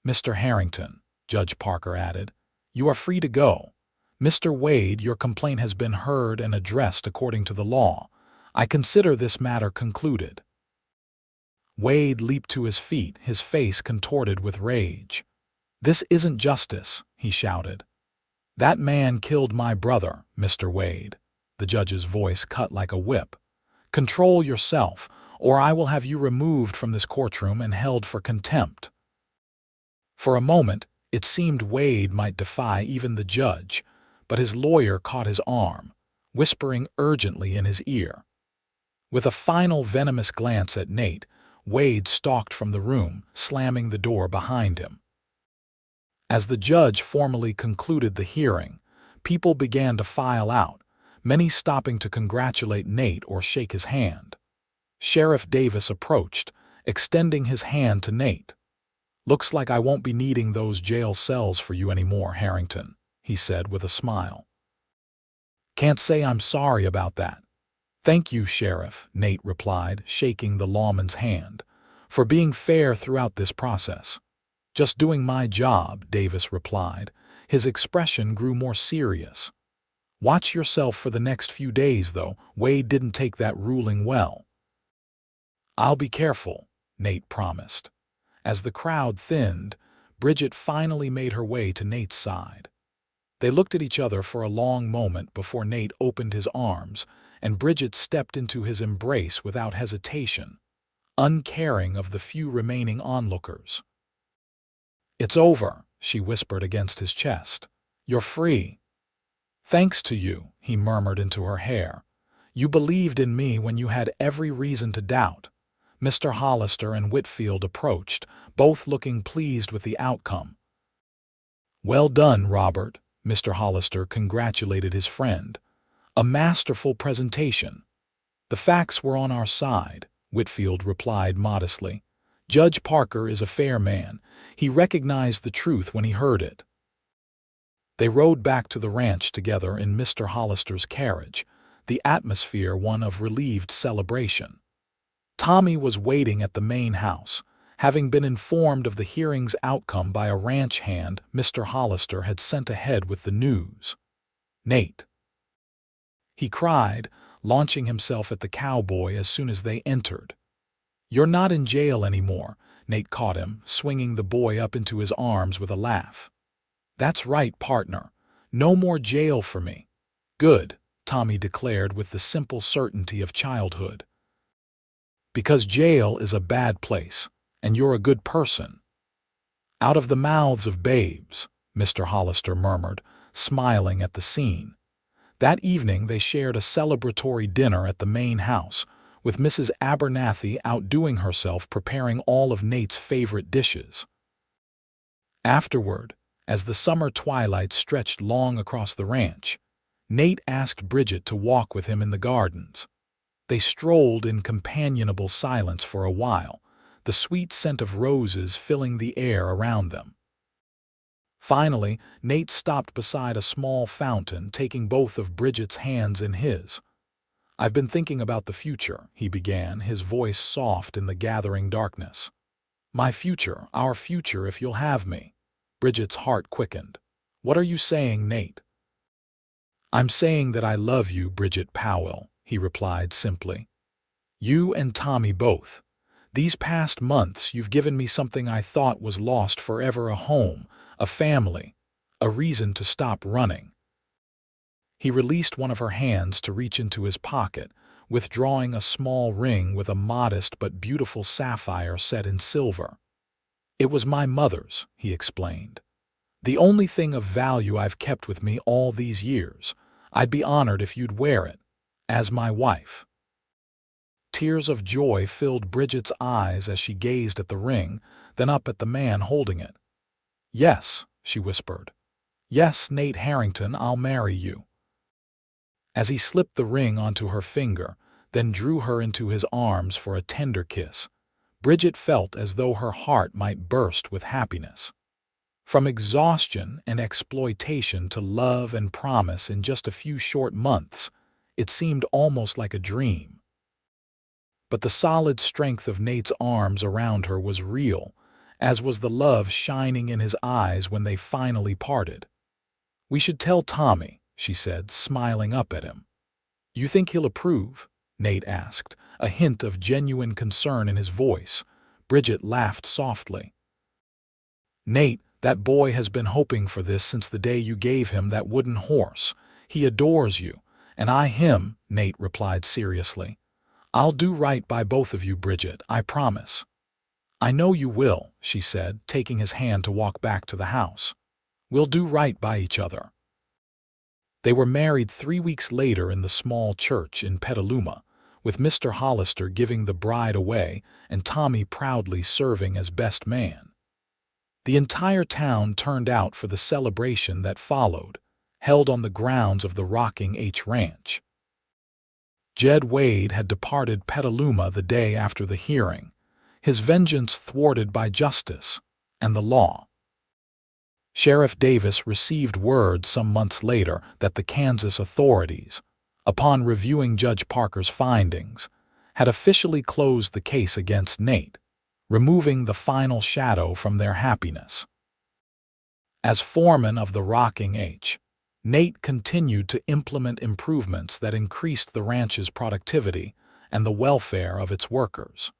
A: "Mr. Harrington," Judge Parker added, "you are free to go. Mr. Wade, your complaint has been heard and addressed according to the law. I consider this matter concluded." Wade leaped to his feet, his face contorted with rage. "This isn't justice," he shouted. "That man killed my brother, Mr. Wade." The judge's voice cut like a whip. "Control yourself, or I will have you removed from this courtroom and held for contempt." For a moment, it seemed Wade might defy even the judge, but his lawyer caught his arm, whispering urgently in his ear. With a final venomous glance at Nate, Wade stalked from the room, slamming the door behind him. As the judge formally concluded the hearing, people began to file out, many stopping to congratulate Nate or shake his hand. Sheriff Davis approached, extending his hand to Nate. "Looks like I won't be needing those jail cells for you anymore, Harrington," he said with a smile. "Can't say I'm sorry about that." "Thank you, Sheriff," Nate replied, shaking the lawman's hand, "for being fair throughout this process." "Just doing my job," Davis replied. His expression grew more serious. "Watch yourself for the next few days, though. Wade didn't take that ruling well." "I'll be careful," Nate promised. As the crowd thinned, Bridget finally made her way to Nate's side. They looked at each other for a long moment before Nate opened his arms, and Bridget stepped into his embrace without hesitation, uncaring of the few remaining onlookers. "It's over," she whispered against his chest. "You're free." "Thanks to you," he murmured into her hair. "You believed in me when you had every reason to doubt." Mr. Hollister and Whitfield approached, both looking pleased with the outcome. "Well done, Robert," Mr. Hollister congratulated his friend. "A masterful presentation." "The facts were on our side," Whitfield replied modestly. "Judge Parker is a fair man. He recognized the truth when he heard it." They rode back to the ranch together in Mr. Hollister's carriage, the atmosphere one of relieved celebration. Tommy was waiting at the main house, having been informed of the hearing's outcome by a ranch hand Mr. Hollister had sent ahead with the news. "Nate," he cried, launching himself at the cowboy as soon as they entered. "You're not in jail anymore," Nate caught him, swinging the boy up into his arms with a laugh. "That's right, partner. No more jail for me." "Good," Tommy declared with the simple certainty of childhood. "Because jail is a bad place, and you're a good person." "Out of the mouths of babes," Mr. Hollister murmured, smiling at the scene. That evening they shared a celebratory dinner at the main house, with Mrs. Abernathy outdoing herself preparing all of Nate's favorite dishes. Afterward, as the summer twilight stretched long across the ranch, Nate asked Bridget to walk with him in the gardens. They strolled in companionable silence for a while, the sweet scent of roses filling the air around them. Finally, Nate stopped beside a small fountain, taking both of Bridget's hands in his. "I've been thinking about the future," he began, his voice soft in the gathering darkness. "My future, our future if you'll have me." Bridget's heart quickened. "What are you saying, Nate?" "I'm saying that I love you, Bridget Powell," he replied simply. "You and Tommy both. These past months you've given me something I thought was lost forever: a home, a family, a reason to stop running." He released one of her hands to reach into his pocket, withdrawing a small ring with a modest but beautiful sapphire set in silver. "It was my mother's," he explained. "The only thing of value I've kept with me all these years. I'd be honored if you'd wear it, as my wife." Tears of joy filled Bridget's eyes as she gazed at the ring, then up at the man holding it. "Yes," she whispered. "Yes, Nate Harrington, I'll marry you." As he slipped the ring onto her finger, then drew her into his arms for a tender kiss, Bridget felt as though her heart might burst with happiness. From exhaustion and exploitation to love and promise in just a few short months, it seemed almost like a dream. But the solid strength of Nate's arms around her was real, as was the love shining in his eyes when they finally parted. "We should tell Tommy," she said, smiling up at him. "You think he'll approve?" Nate asked, a hint of genuine concern in his voice. Bridget laughed softly. "Nate, that boy has been hoping for this since the day you gave him that wooden horse. He adores you, and I him," Nate replied seriously. "I'll do right by both of you, Bridget, I promise." "I know you will," she said, taking his hand to walk back to the house. "We'll do right by each other." They were married 3 weeks later in the small church in Petaluma, with Mr. Hollister giving the bride away and Tommy proudly serving as best man. The entire town turned out for the celebration that followed, held on the grounds of the Rocking H Ranch. Jed Wade had departed Petaluma the day after the hearing, his vengeance thwarted by justice and the law. Sheriff Davis received word some months later that the Kansas authorities, upon reviewing Judge Parker's findings, had officially closed the case against Nate, removing the final shadow from their happiness. As foreman of the Rocking H, Nate continued to implement improvements that increased the ranch's productivity and the welfare of its workers.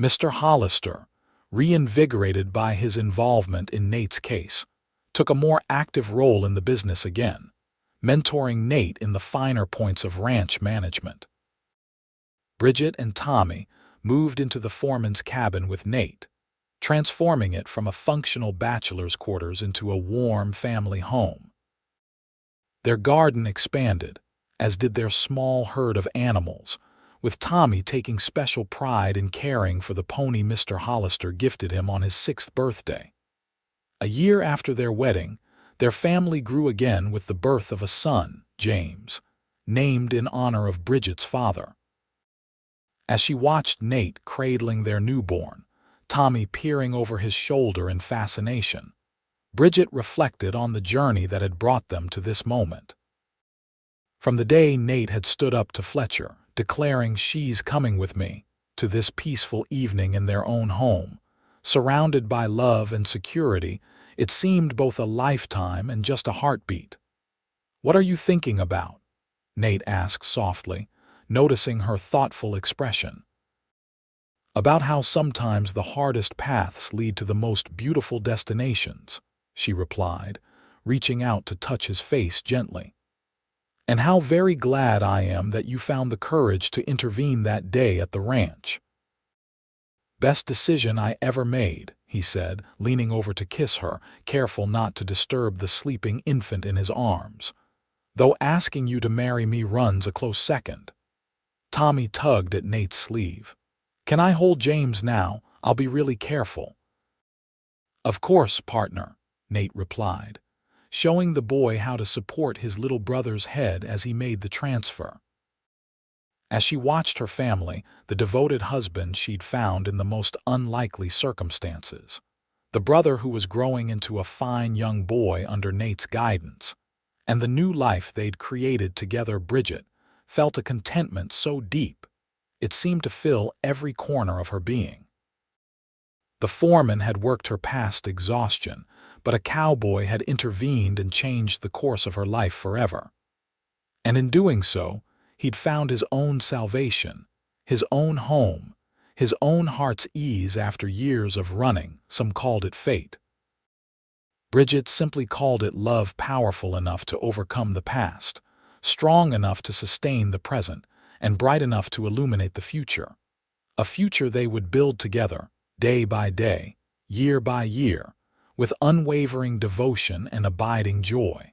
A: Mr. Hollister, reinvigorated by his involvement in Nate's case, took a more active role in the business again, mentoring Nate in the finer points of ranch management. Bridget and Tommy moved into the foreman's cabin with Nate, transforming it from a functional bachelor's quarters into a warm family home. Their garden expanded, as did their small herd of animals, with Tommy taking special pride in caring for the pony Mr. Hollister gifted him on his 6th birthday. A year after their wedding, their family grew again with the birth of a son, James, named in honor of Bridget's father. As she watched Nate cradling their newborn, Tommy peering over his shoulder in fascination, Bridget reflected on the journey that had brought them to this moment. From the day Nate had stood up to Fletcher, declaring "she's coming with me," to this peaceful evening in their own home, surrounded by love and security, it seemed both a lifetime and just a heartbeat. "What are you thinking about?" Nate asked softly, noticing her thoughtful expression. About how sometimes the hardest paths lead to the most beautiful destinations, she replied, reaching out to touch his face gently. And how very glad I am that you found the courage to intervene that day at the ranch. Best decision I ever made, he said, leaning over to kiss her, careful not to disturb the sleeping infant in his arms. Though asking you to marry me runs a close second. Tommy tugged at Nate's sleeve. Can I hold James now? I'll be really careful. Of course, partner, Nate replied, showing the boy how to support his little brother's head as he made the transfer. As she watched her family, the devoted husband she'd found in the most unlikely circumstances, the brother who was growing into a fine young boy under Nate's guidance, and the new life they'd created together, Bridget felt a contentment so deep, it seemed to fill every corner of her being. The foreman had worked her past exhaustion, but a cowboy had intervened and changed the course of her life forever. And in doing so, he'd found his own salvation, his own home, his own heart's ease after years of running. Some called it fate. Bridget simply called it love, powerful enough to overcome the past, strong enough to sustain the present, and bright enough to illuminate the future. A future they would build together, day by day, year by year, with unwavering devotion and abiding joy.